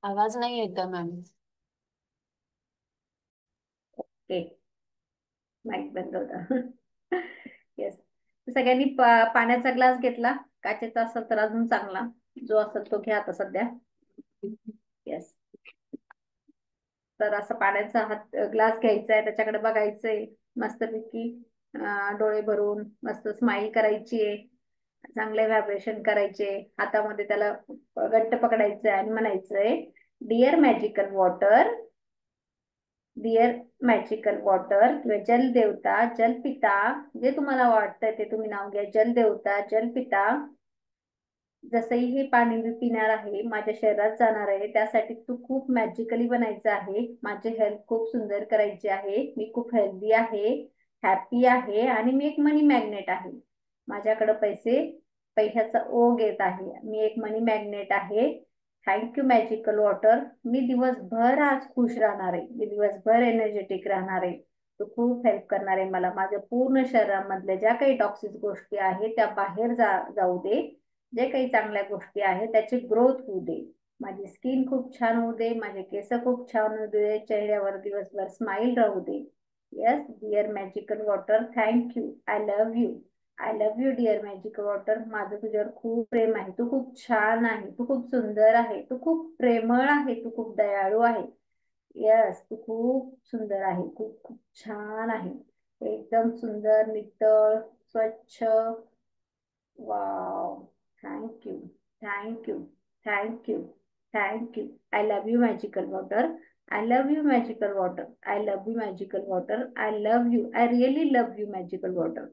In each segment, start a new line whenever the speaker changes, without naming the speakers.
आवाज नाही येत मॅम.
ओके. माईक बंद होता. येस. सगळ्यांनी पाण्याचा ग्लास घेतला. काचेचा असेल तर अजून चांगला. जो असेल तो घ्या आता सध्या. येस. तर असं पाण्याचा ग्लास घ्यायचा आहे, त्याच्याकडे बघायचंय मस्तपैकी. डोळे भरून मस्त स्माइल करायची आहे. चांगले व्हायब्रेशन करायचे. हातामध्ये त्याला घट्ट पकडायचंय आणि म्हणायचंय, dear magical water, dear magical water किंवा जल देवता, जल पिता, जे तुम्हाला वाटतंय ते तुम्ही नाव घ्या. जल देवता, जल पिता, जसंही हे पाणी मी पिणार आहे, माझ्या शरीरात जाणार आहे, त्यासाठी तू खूप मॅजिकली बनायचं आहे. माझी हेल्थ खूप सुंदर करायची आहे. मी खूप हेल्दी आहे, हॅपी आहे आणि मी एक मनी मॅग्नेट आहे. माझ्याकडे पैशाचा ओघ येत आहे. मी एक मनी मॅग्नेट आहे. Thank you magical water. मी दिवसभर आज खुश राहणार आहे. मी दिवसभर एनर्जेटिक राहणार आहे. तू खूप हेल्प करणार आहे मला. माझ्या पूर्ण शरीरामधल्या ज्या काही टॉक्सिक गोष्टी आहेत त्या बाहेर जाऊ दे. जे काही चांगल्या गोष्टी आहेत त्याची ग्रोथ होऊ दे. माझी स्किन खूप छान होऊ दे. माझे केस खूप छान होऊ दे. चेहऱ्यावर दिवसभर स्माइल राहू दे. Yes dear magical water, thank you. I love you. I love you dear magical water. माझं तुझ्यावर खूप प्रेम आहे. तू खूप छान आहे. तू खूप सुंदर आहे. तू खूप प्रेमळ आहे. तू खूप दयाळू आहे. यस, तू खूप सुंदर आहे. खूप खूप छान आहे. एकदम सुंदर, नितळ, स्वच्छ. Wow. Thank you. Thank you. Thank you. Thank you. I love you magical water. I love you magical water. I love you magical water. I love you. I really love you magical water.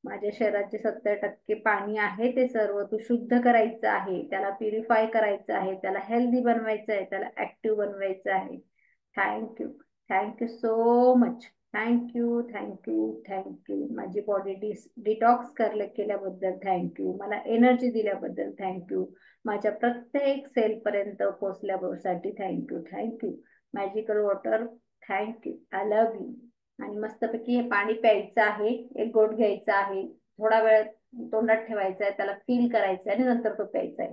माझ्या शरीराचे 70% पाणी आहे, ते सर्व तू शुद्ध करायचं आहे. त्याला प्युरिफाय करायचं आहे. त्याला हेल्दी बनवायचं आहे. त्याला ऍक्टिव्ह बनवायचं आहे. Thank you. Thank you so much. Thank you. Thank you. Thank you. माझी बॉडी डिटॉक्स केल्याबद्दल थँक्यू. मला एनर्जी दिल्याबद्दल थँक्यू. माझ्या प्रत्येक सेल पर्यंत पोहोचल्यासाठी thank you. Thank you magical water. Thank you. I love you. आणि मस्तपैकी हे पाणी प्यायचं आहे. एक गोट घ्यायचा आहे. थोडा वेळ तोंडात ठेवायचा आहे. त्याला फील करायचं आहे आणि नंतर तो प्यायचा आहे.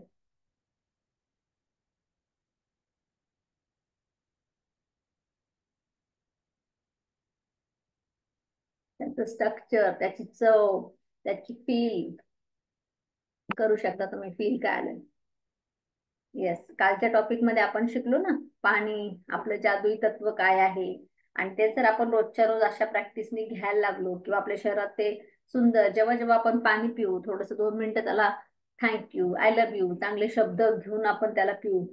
त्याचं स्ट्रक्चर, त्याची चव, त्याची फील करू शकता तुम्ही. फील काय आलं. येस. कालच्या टॉपिक मध्ये आपण शिकलो ना, पाणी आपलं जादुई तत्व काय आहे. आणि ते जर आपण रोजच्या रोज अशा प्रॅक्टिसनी घ्यायला लागलो किंवा आपल्या शहरात ते सुंदर, जेव्हा जेव्हा आपण पाणी पिऊ, थोडस 2 मिनिटं त्याला थँक्यू, आय लव्ह यू चांगले शब्द घेऊन आपण त्याला पिऊ,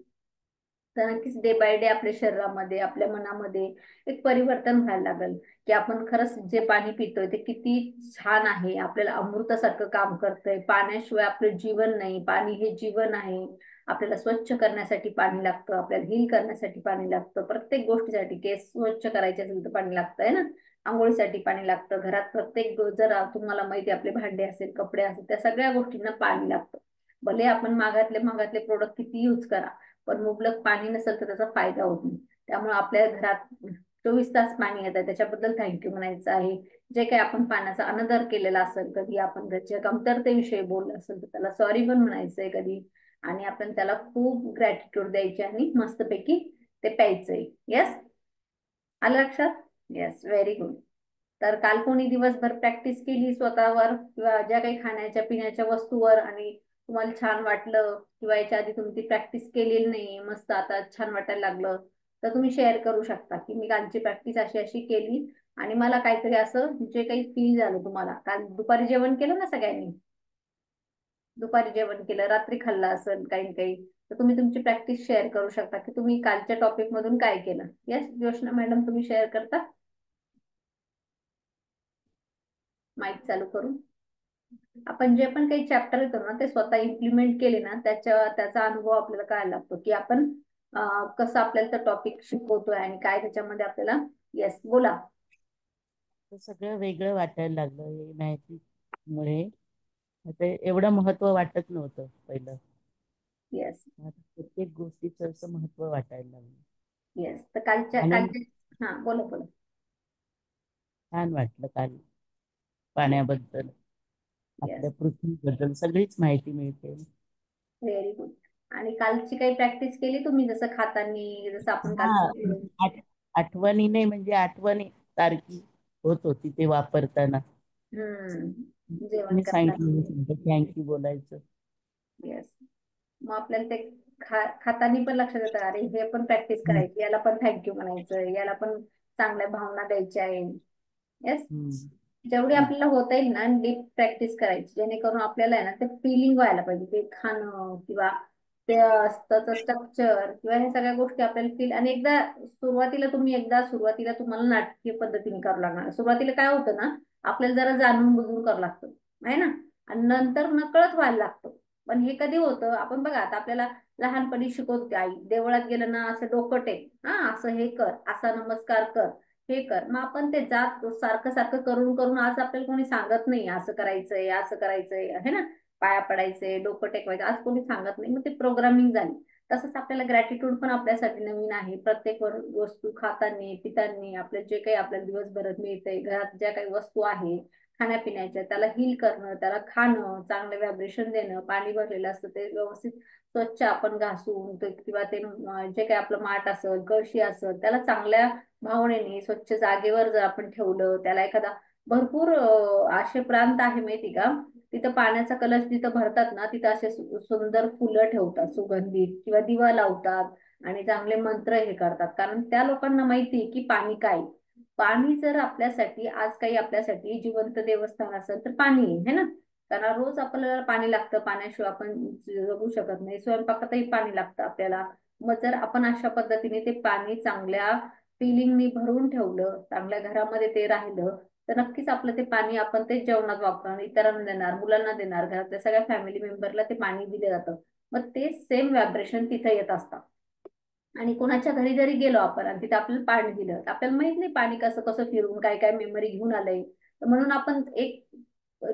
तर नक्कीच डे बाय डे आपल्या शरीरामध्ये, आपल्या मनामध्ये एक परिवर्तन व्हायला लागेल. की आपण खरंच जे पाणी पितोय ते किती छान आहे. आपल्याला अमृतासारखं काम करतंय. पाण्याशिवाय आपलं जीवन नाही. पाणी हे जीवन आहे. आपल्याला स्वच्छ करण्यासाठी पाणी लागतं. आपल्याला हील करण्यासाठी पाणी लागतं. प्रत्येक गोष्टीसाठी, केस स्वच्छ करायचे असेल तर पाणी लागतंय ना. आंघोळीसाठी पाणी लागतं. घरात प्रत्येक जर तुम्हाला माहिती, आपले भांडे असेल, कपडे असेल, त्या सगळ्या गोष्टींना पाणी लागतं. भले आपण मागातले मागातले प्रोडक्ट किती यूज करा, पण मुबलक पाणी नसेल तर त्याचा फायदा होत नाही. त्यामुळे आपल्या घरात 24 तास पाणी येतं, त्याच्याबद्दल थँक्यू म्हणायचं आहे. जे काही आपण पाण्याचा अनादर केलेला असेल, कधी आपण त्याच्या कमतरतेविषयी बोललं असेल तर त्याला सॉरी पण म्हणायचंय कधी. आणि आपण त्याला खूप ग्रॅटिट्यूड द्यायचे आणि मस्तपैकी ते प्यायचंय. येस. आलं लक्षात. Yes, very good. तर काल कोणी दिवसभर प्रॅक्टिस केली स्वतःवर किंवा ज्या काही खाण्याच्या पिण्याच्या वस्तूवर आणि तुम्हाला छान वाटलं, किंवा याच्या आधी तुम्ही ती प्रॅक्टिस केलेली नाही, मस्त आता छान वाटायला लागलं, तर तुम्ही शेअर करू शकता की मी कालची प्रॅक्टिस अशी अशी केली आणि मला काहीतरी असं जे काही फील झालं. तुम्हाला काल दुपारी जेवण केलं ना सगळ्यांनी, दुपारी जेवण केलं, रात्री खाल्लं असेल काही ना काही, तर तुम्ही तुमची प्रॅक्टिस शेअर करू शकता की तुम्ही कालच्या टॉपिक मधून काय केलं. येस जोशना मॅडम, तुम्ही शेअर करता माईक चालू करून. आपण जे पण काही चॅप्टर येतो ना, ते स्वतः इम्प्लिमेंट केले ना, त्याचा अनुभव आपल्याला कळायला लागतो की आपण कसं आपल्याला तो टॉपिक शिकवतोय आणि काय त्याच्यामध्ये आपल्याला. येस बोला.
तर सगळं वेगळं वाटायला लागलं हे मॅजिक मुळे. आता एवढं महत्व वाटत नव्हतं पहिलं.
येस.
आता प्रत्येक गोष्टीचं असं महत्व वाटायला लागलं.
येस. तर कालच्या
आनंद.
कालच्या हा बोला बोला.
छान वाटलं काल पाण्याबद्दल, आपल्या
येस.
पृथ्वीबद्दल सगळीच माहिती मिळते.
Very good. आणि कालची काही प्रॅक्टिस केली तुम्ही, जसं खातानी, जसं आपण काल
हा,
शिकलो?
आठवणीने म्हणजे आठवणी सारखी होत होती ते वापरताना.
जेवण
तुम्ही
करताना.
सांगितलं थँक्यू बोलायचं.
येस. मग आपल्याला ते खातानी पण लक्षात येतं, अरे हे पण प्रॅक्टिस
हम्म,
करायची, याला पण थँक्यू म्हणायचं, याला पण चांगल्या भावना द्यायच्या आहे. येस.
हम्म,
जेवढी
हम्म,
आपल्याला होता येईल ना डीप प्रॅक्टिस करायची, जेणेकरून आपल्याला आहे ना ते फिलिंग व्हायला पाहिजे, ते खाणं किंवा ते त्याचं स्ट्रक्चर किंवा हे सगळ्या गोष्टी आपल्याला फील. आणि सुरुवातीला तुम्हाला नाटकीय पद्धतीने करावं लागणार. सुरुवातीला काय होतं ना, आपल्याला जरा जाणून बुजून करावं लागतं, आहे ना, आणि नंतर नकळत व्हायला लागतं. पण हे कधी होतं, आपण बघा आता आपल्याला लहानपणी शिकवत होती आई, देवळात गेलं ना असं डोकं टेक, हा असं हे कर, असा नमस्कार कर, हे कर. मग आपण ते जात सारखं सारखं करून करून आज आपल्याला कोणी सांगत नाही असं करायचंय, असं करायचंय, आहे ना, पाया पडायचंय, डोकं टेकवायचं, आज कोणी सांगत नाही. मग ते प्रोग्रामिंग झाली. तसंच आपल्याला ग्रॅटिट्यूड पण आपल्यासाठी नवीन आहे. प्रत्येक वस्तू खाताना पिताना आपल्या जे काही आपल्याला दिवसभरात मिळतंय, घरात ज्या काही वस्तू आहेत खाण्यापिण्याच्या, त्याला हील करणं, त्याला खाणं, चांगलं व्हायब्रेशन देणं, पाणी भरलेलं असतं ते व्यवस्थित स्वच्छ आपण घासून किंवा ते जे काही आपलं माठ असेल, कळशी असेल, त्याला चांगल्या भावनेने स्वच्छ जागेवर जर आपण ठेवलं, त्याला एखादा भरपूर असे प्रांत आहे माहिती का, तिथं पाण्याचा कलश जिथं भरतात ना, तिथं असे सुंदर फुलं ठेवतात सुगंधित, किंवा दिवा लावतात आणि चांगले मंत्र हे करतात. कारण त्या लोकांना माहिती की पाणी काय. पाणी जर आपल्यासाठी आज काही आपल्यासाठी जिवंत देवस्थान असेल तर पाणी आहे ना. कारण रोज आपल्याला पाणी लागतं, पाण्याशिवाय आपण जगू शकत नाही. स्वयंपाकातही पाणी लागतं आपल्याला. मग जर आपण अशा पद्धतीने ते पाणी चांगल्या फिलिंगनी भरून ठेवलं, चांगल्या घरामध्ये ते राहिलं, तर नक्कीच आपलं ते पाणी आपण ते जेवणात वापरणार, इतरांना देणार, मुलांना देणार, घरातल्या सगळ्या फॅमिली मेंबरला ते पाणी दिलं जातं. मग ते सेम व्हायब्रेशन तिथे येत असतात. आणि कोणाच्या घरी जरी गेलो आपण आणि तिथे आपल्याला पाणी दिलं, तर आपल्याला माहित नाही पाणी कसं कसं फिरून काय काय मेमरी घेऊन आलंय. तर म्हणून आपण एक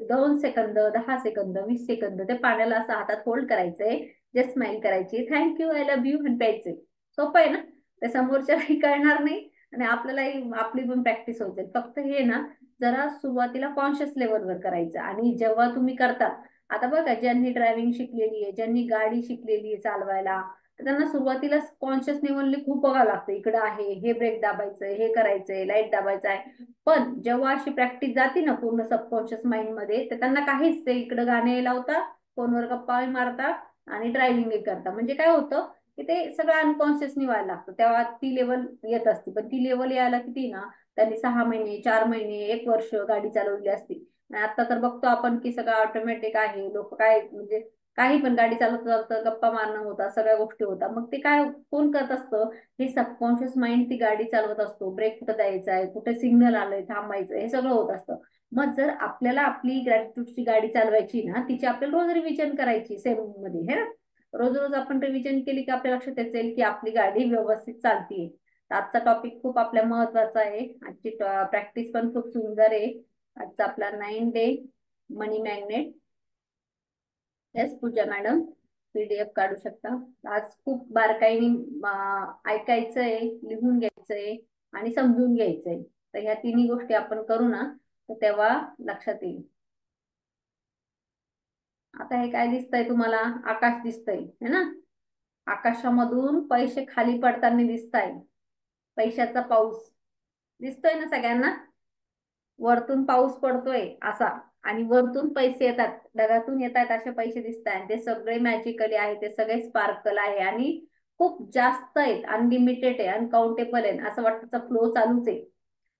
2 सेकंद, 10 सेकंद, 20 सेकंद ते पाण्याला असं हातात होल्ड करायचंय, जस्ट स्माइल करायची, थँक्यू, आय लव्ह यू, आणि प्यायचंय. सोपं आहे ना. ते समोरच्यालाही कळणार नाही आणि आपल्यालाही आपली पण प्रॅक्टिस होते. फक्त हे ना जरा सुरुवातीला कॉन्शियस लेवलवर करायचं. आणि जेव्हा तुम्ही करता, आता बघा ज्यांनी ड्रायव्हिंग शिकलेली आहे, ज्यांनी गाडी शिकलेली आहे चालवायला, तर त्यांना सुरुवातीला कॉन्शियस लेवलने खूप बघावं लागतं, इकडं आहे, हे ब्रेक दाबायचंय, हे करायचंय, लाईट दाबायचं आहे. पण जेव्हा अशी प्रॅक्टिस जाते ना पूर्ण सबकॉन्शियस माइंड मध्ये, तर त्यांना काहीच, ते इकडे गाणे लावता, फोनवर गप्पा मारता आणि ड्रायव्हिंग करता. म्हणजे काय होतं की ते सगळं अनकॉन्शियसली व्हायला लागतं. तेव्हा ती लेवल येत असते. पण ती लेवल यायला किती ना, त्यांनी 6 महिने, 4 महिने, 1 वर्ष गाडी चालवली असती. आणि आता तर बघतो आपण की सगळं ऑटोमॅटिक आहे. लोक काय म्हणजे काही पण गाडी चालवत चालतं गप्पा मारणं होता, सगळ्या गोष्टी होतात. मग ते काय कोण करत असतं, हे सबकॉन्शियस माइंड ती गाडी चालवत असतो. ब्रेक कुठं द्यायचा आहे, कुठे सिग्नल आलंय थांबायचं, हे सगळं होत असतं. मग जर आपल्याला आपली ग्रॅटिट्यूडची गाडी चालवायची ना, तिची आपल्याला रोज रिव्हिजन करायची सेम मध्ये, हे ना. रोज रोज आपण रिव्हिजन केली की आपल्या लक्षात येईल की आपली गाडी व्यवस्थित चालतीये. आजचा टॉपिक खूप आपल्या महत्वाचा आहे. आजची प्रॅक्टिस पण खूप सुंदर आहे. आजचा आपला 9 डे मनी मॅग्नेट. येस पूजा मॅडम, PDF काढू शकता. आज खूप बारकाईने ऐकायचंय, लिहून घ्यायचंय आणि समजून घ्यायचंय. तर ह्या तिन्ही गोष्टी आपण करू ना, तर तेव्हा लक्षात येईल. आता हे काय दिसतंय तुम्हाला, आकाश दिसतंय है ना. आकाशामधून पैसे खाली पडताना दिसताय, पैशाचा पाऊस दिसतोय ना सगळ्यांना. वरतून पाऊस पडतोय असा, आणि वरतून पैसे येतात, ढगातून येतात असे पैसे दिसत आहेत. ते सगळे मॅजिकली आहे, ते सगळे स्पार्कल आहे आणि खूप जास्त आहेत, अनलिमिटेड आहे, अनकाउंटेबल आहे. असं वाटतं फ्लो चालूच आहे,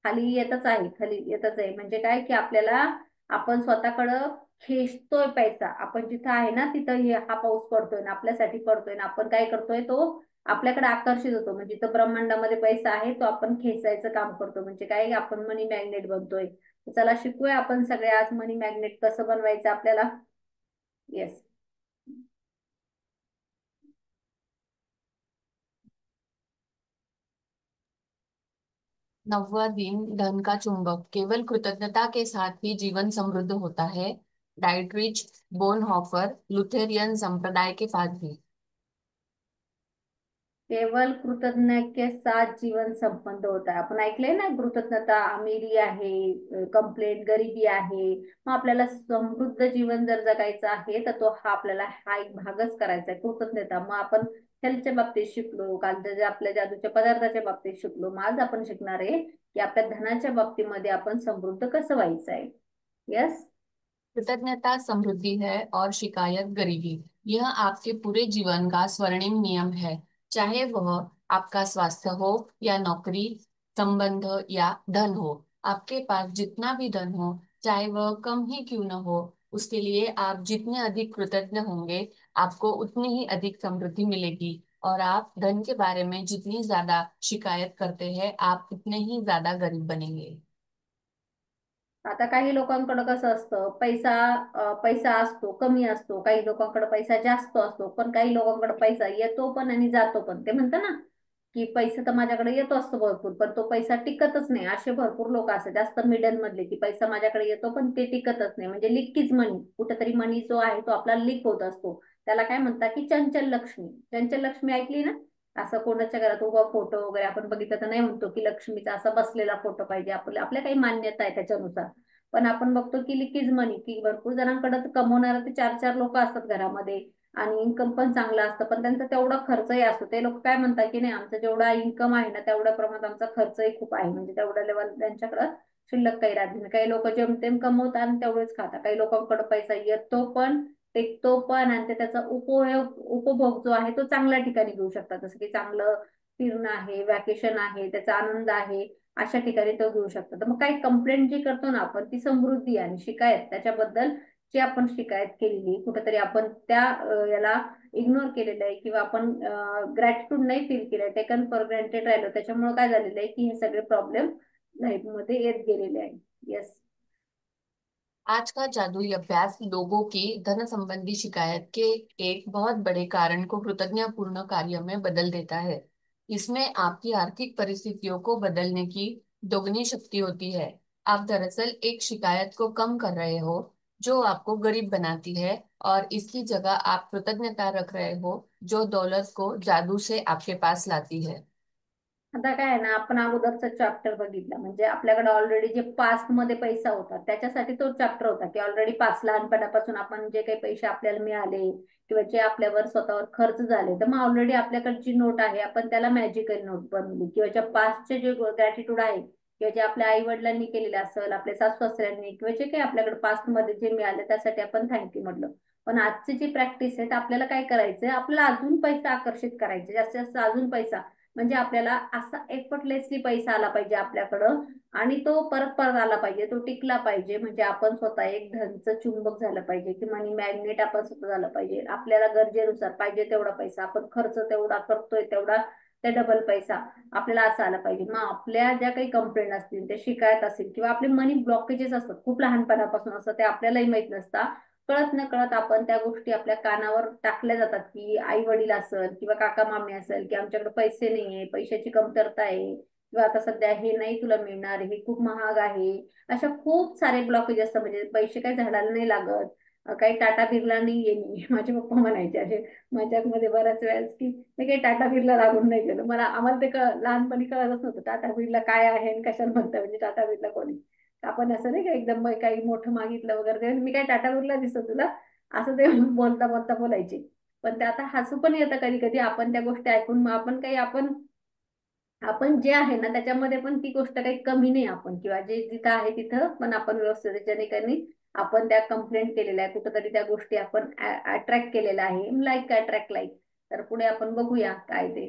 खाली येतच आहे, खाली येतच आहे. म्हणजे काय की आपल्याला, आपण स्वतःकडं खेचतोय पैसा. आपण जिथं आहे ना तिथं हा पाऊस पडतोय ना, आपल्यासाठी पडतोय ना. आपण काय करतोय, तो आपल्याकडे आकर्षित होतो. म्हणजे जिथं ब्रह्मांडामध्ये पैसा आहे तो आपण खेचायचं काम करतो. म्हणजे काय, आपण मनी मॅग्नेट बनतोय. चला शिकूया आपण सगळे आज मनी मॅग्नेट कसं बनवायचं आपल्याला. येस.
नौवां दिन धन का चुंबक, केवल कृतज्ञता के साथ ही जीवन समृद्ध होता है। डाइटरिच बोनहॉफर, लुथेरियन संप्रदाय के पादरी।
केवल कृतज्ञ के साथ जीवन संपन्न होता है. आपण ऐकलंय ना, कृतज्ञता अमिरी आहे, कंप्लेंट गरिबी आहे. मग आपल्याला समृद्ध जीवन जर जगायचं आहे तर तो हा एक भागच करायचा आहे, कृतज्ञता. मग आपण हेल्थच्या बाबतीत शिकलो, काल जे आपल्या जादूच्या पदार्थाच्या बाबतीत शिकलो, मग आज आपण शिकणार आहे की आपल्या धनाच्या बाबतीमध्ये आपण समृद्ध कसं व्हायचं आहे. यस.
कृतज्ञता समृद्धि है और शिकायत गरीबी। यह आपके पूरे जीवन का स्वर्णिम नियम है। चाहे वह आपका स्वास्थ्य हो या नौकरी, संबंध या धन हो। आपके पास जितना भी धन हो, चाहे वह कम ही क्यों न हो, उसके लिए आप जितने अधिक कृतज्ञ होंगे, आपको उतनी ही अधिक समृद्धि मिलेगी। और आप धन के बारे में जितनी ज्यादा शिकायत करते हैं, आप उतने ही ज्यादा गरीब बनेंगे।
आता काही लोकांकडे कसं असतं, पैसा असतो, कमी असतो. काही लोकांकडे पैसा जास्त असतो, पण काही लोकांकडे पैसा येतो पण आणि जातो पण. ते म्हणतात ना की पैसा तर माझ्याकडे येतो असतो भरपूर, पण तो पैसा टिकतच नाही. असे भरपूर लोक असतात, जास्त मिडल मधले, की पैसा माझ्याकडे येतो पण ते टिकतच नाही. म्हणजे लिकीच मनी, कुठेतरी मनी जो आहे तो आपला लीक होत असतो. त्याला काय म्हणतात की चंचल लक्ष्मी. चंचल लक्ष्मी ऐकली ना? असं कोणाच्या घरात उभा फोटो वगैरे आपण बघितलं तर नाही म्हणतो की लक्ष्मीचा असा बसलेला फोटो पाहिजे. आपल्या काही मान्यता आहे त्याच्यानुसार. पण आपण बघतो की लिकीज मनी, की भरपूर जणांकडे कमवणारे ते चार चार लोक असतात घरामध्ये, आणि इन्कम पण चांगलं असतं, पण त्यांचा तेवढा खर्चही असतो. ते लोक काय म्हणतात की नाही, आमचा जेवढा इन्कम आहे ना तेवढ्या प्रमाणात आमचा खर्चही खूप आहे. म्हणजे तेवढ्या लेवल त्यांच्याकडे शिल्लक काही राहत नाही. काही लोक जेमतेम कमवतात आणि तेवढेच खातात. काही लोकांकडे पैसा येतो पण, टिकतो पण, आणि ते त्याचा उपभोग जो आहे तो चांगल्या ठिकाणी घेऊ शकतात. जसं की चांगलं फिरणं आहे, वॅकेशन आहे, त्याचा आनंद आहे, अशा ठिकाणी तो घेऊ शकतो. तर मग काही कंप्लेंट जी करतो ना आपण, ती समृद्धी, आणि शिकायत त्याच्याबद्दल जी आपण शिकायत केलेली, कुठेतरी आपण त्या याला इग्नोर केलेलं आहे, किंवा आपण ग्रॅटिट्यूड नाही फील केलंय, टेकन फॉर ग्रँटेड राहिलो, त्याच्यामुळे काय झालेलं आहे की हे सगळे प्रॉब्लेम लाईफ मध्ये येत गेलेले आहे. येस.
आज का जादुई अभ्यास लोगों की धन संबंधी शिकायत के एक बहुत बड़े कारण को कृतज्ञतापूर्ण कार्य में बदल देता है। इसमें आपकी आर्थिक परिस्थितियों को बदलने की दोगुनी शक्ति होती है। आप दरअसल एक शिकायत को कम कर रहे हो जो आपको गरीब बनाती है, और इसकी जगह आप कृतज्ञता रख रहे हो जो दौलत को जादू से आपके पास लाती है।
आता काय आहे ना, आपण अगोदरचा चॅप्टर बघितला, म्हणजे आपल्याकडे ऑलरेडी जे पास्ट मध्ये पैसा होता त्याच्यासाठी तो चॅप्टर होता, की ऑलरेडी पाच लहानपणापासून आपण जे काही पैसे आपल्याला मिळाले किंवा जे आपल्यावर स्वतःवर खर्च झाले, तर मग ऑलरेडी आपल्याकडे जी नोट आहे आपण त्याला मॅजिकल नोट बनवली, किंवा ज्या पास्टचे जे ग्रॅटिट्यूड आहे, किंवा जे आपल्या आई वडिलांनी केलेले असेल, आपल्या सासू सासऱ्यांनी, किंवा जे काही आपल्याकडे पास्ट मध्ये जे मिळाले त्यासाठी आपण थँक्यू म्हटलं. पण आजची जी प्रॅक्टिस आहे, तर आपल्याला काय करायचंय, आपल्याला अजून पैसा आकर्षित करायचे, जास्तीत जास्त अजून पैसा. म्हणजे आपल्याला असा एफर्टलेसली पैसा आला पाहिजे आपल्याकडं, आणि तो परत परत आला पाहिजे, तो टिकला पाहिजे. म्हणजे आपण स्वतः एक धनचं चुंबक झालं पाहिजे, की मनी मॅग्नेट आपण स्वतः झालं पाहिजे. आपल्याला गरजेनुसार पाहिजे तेवढा पैसा आपण खर्च तेवढा करतोय तेवढा त्या डबल पैसा आपल्याला असा आला पाहिजे. मग आपल्या ज्या काही कंप्लेंट असतील, ते शिकायत असतील, किंवा आपले मनी ब्लॉकेजेस असतात खूप लहानपणापासून असतात, ते आपल्यालाही माहित नसतात, कळत न कळत आपण त्या गोष्टी आपल्या कानावर टाकल्या जातात, की आई वडील असेल किंवा काका मामी असेल, की आमच्याकडे पैसे नाहीये, पैशाची कमतरता आहे, किंवा आता सध्या हे नाही तुला मिळणार, हे खूप महाग आहे. अशा खूप सारे ब्लॉकेज असतात. म्हणजे पैसे काही झाडाला नाही लागत. काही टाटा बिर्ला नाही येणे माझे पप्पा म्हणायचे असे मजाकमध्ये बऱ्याच वेळेस, की मी काही टाटा बिर्ला लागून नाही गेलो. आम्हाला ते लहानपणी कळतच नव्हतं टाटा बिर्ला काय आहे आणि कशाला म्हणतात, म्हणजे टाटा बिर्ला कोणी. आपण असं नाही का एकदम काही मोठं मागितलं वगैरे, ते मी काय टाटा बिर्ला दिसतो तुला, असं ते बोलता बोलता बोलायचे. पण ते आता हसू पण येतं कधी कधी आपण त्या गोष्टी ऐकून. मग आपण जे आहे ना त्याच्यामध्ये पण ती गोष्ट काही कमी नाही आपण, किंवा जे जिथं आहे तिथं पण आपण व्यवस्थित ज्याने आपण त्या कंप्लेंट केलेल्या आहे, कुठंतरी त्या गोष्टी आपण अट्रॅक्ट केलेल्या आहे, लाईक अट्रॅक्ट लाईक. तर पुढे आपण बघूया काय ते.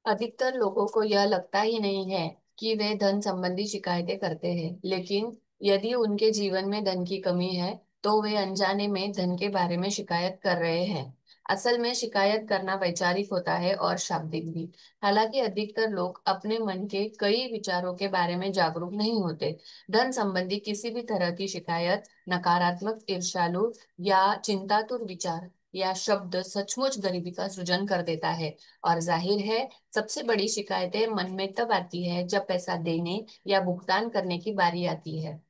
अधिकतर लोगों को यह लगता ही नहीं है कि वे धन संबंधी शिकायतें करते हैं, लेकिन यदि उनके जीवन में धन की कमी है तो वे अनजाने में धन के बारे में शिकायत कर रहे हैं। असल में शिकायत करना वैचारिक होता है और शाब्दिक भी। हालांकि अधिकतर लोग अपने मन के कई विचारों के बारे में जागरूक नहीं होते। धन संबंधी किसी भी तरह की शिकायत नकारात्मक, ईर्ष्यालु या चिंतातुर विचार या शब्द सचमुच गरीबी का सृजन कर देता है। और जाहिर है, सबसे बड़ी शिकायतें मन में तब आती है जब पैसा देने या भुगतान करने की बारी आती है।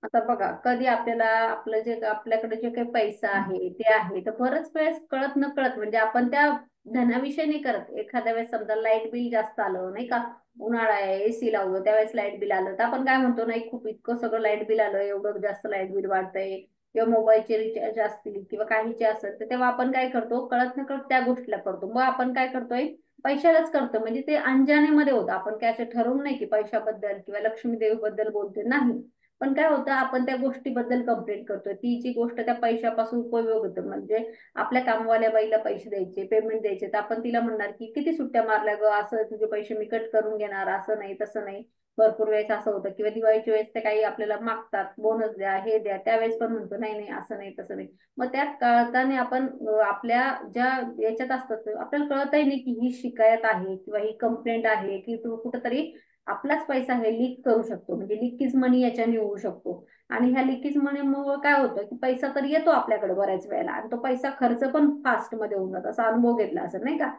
आता बघा, कधी आपल्याला आपलं जे आपल्याकडे जे काही पैसा आहे ते आहे, तर बरंच वेळेस कळत न कळत म्हणजे आपण त्या धनाविषयी नाही करत. एखाद्या वेळेस समजा लाईट बिल जास्त आलं नाही का, उन्हाळा आहे, एसी लावलं, त्यावेळेस लाईट बिल आलं, तर आपण काय म्हणतो, नाही खूप इतकं सगळं लाईट बिल आलं, एवढं जास्त लाईट बिल वाढतंय, किंवा मोबाईलचे रिचार्ज असतील किंवा काहीचे असेल, तर तेव्हा आपण काय करतो, कळत न कळत त्या गोष्टीला करतो. मग आपण काय करतोय, पैशालाच करतो. म्हणजे ते अनजाणीमध्ये होतं, आपण काय असं ठरवून नाही की पैशाबद्दल किंवा लक्ष्मी देवीबद्दल बोलतोय, नाही. पण काय होतं, आपण त्या गोष्टीबद्दल कंप्लेंट करतोय, ती जी गोष्ट त्या पैशापासून उपयोग होतो. म्हणजे आपल्या कामवाल्या बाईला पैसे द्यायचे, पेमेंट द्यायचे, तर आपण तिला म्हणणार की किती सुट्ट्या मारल्या ग, असं तुझे पैसे मी कट करून घेणार, असं नाही तसं नाही. भरपूर वेळेस असं होतं, किंवा दिवाळीच्या वेळेस ते काही आपल्याला मागतात, बोनस द्या, हे द्या, त्यावेळेस पण म्हणतो नाही नाही असं नाही तसं नाही. मग त्या कळताना आपण आपल्या ज्या याच्यात असतात, आपल्याला कळतही नाही की ही शिकायत आहे किंवा ही कंप्लेंट आहे, की तू कुठंतरी आपलाच पैसा हे लीक करू शकतो, म्हणजे लिकीज मनी याच्याने होऊ शकतो. आणि ह्या लिकीज मनीमुळे काय होतं, की पैसा तर येतो आपल्याकडे बऱ्याच वेळेला, आणि तो पैसा खर्च पण फास्ट मध्ये होऊन जातो. असा अनुभव घेतला असं नाही का.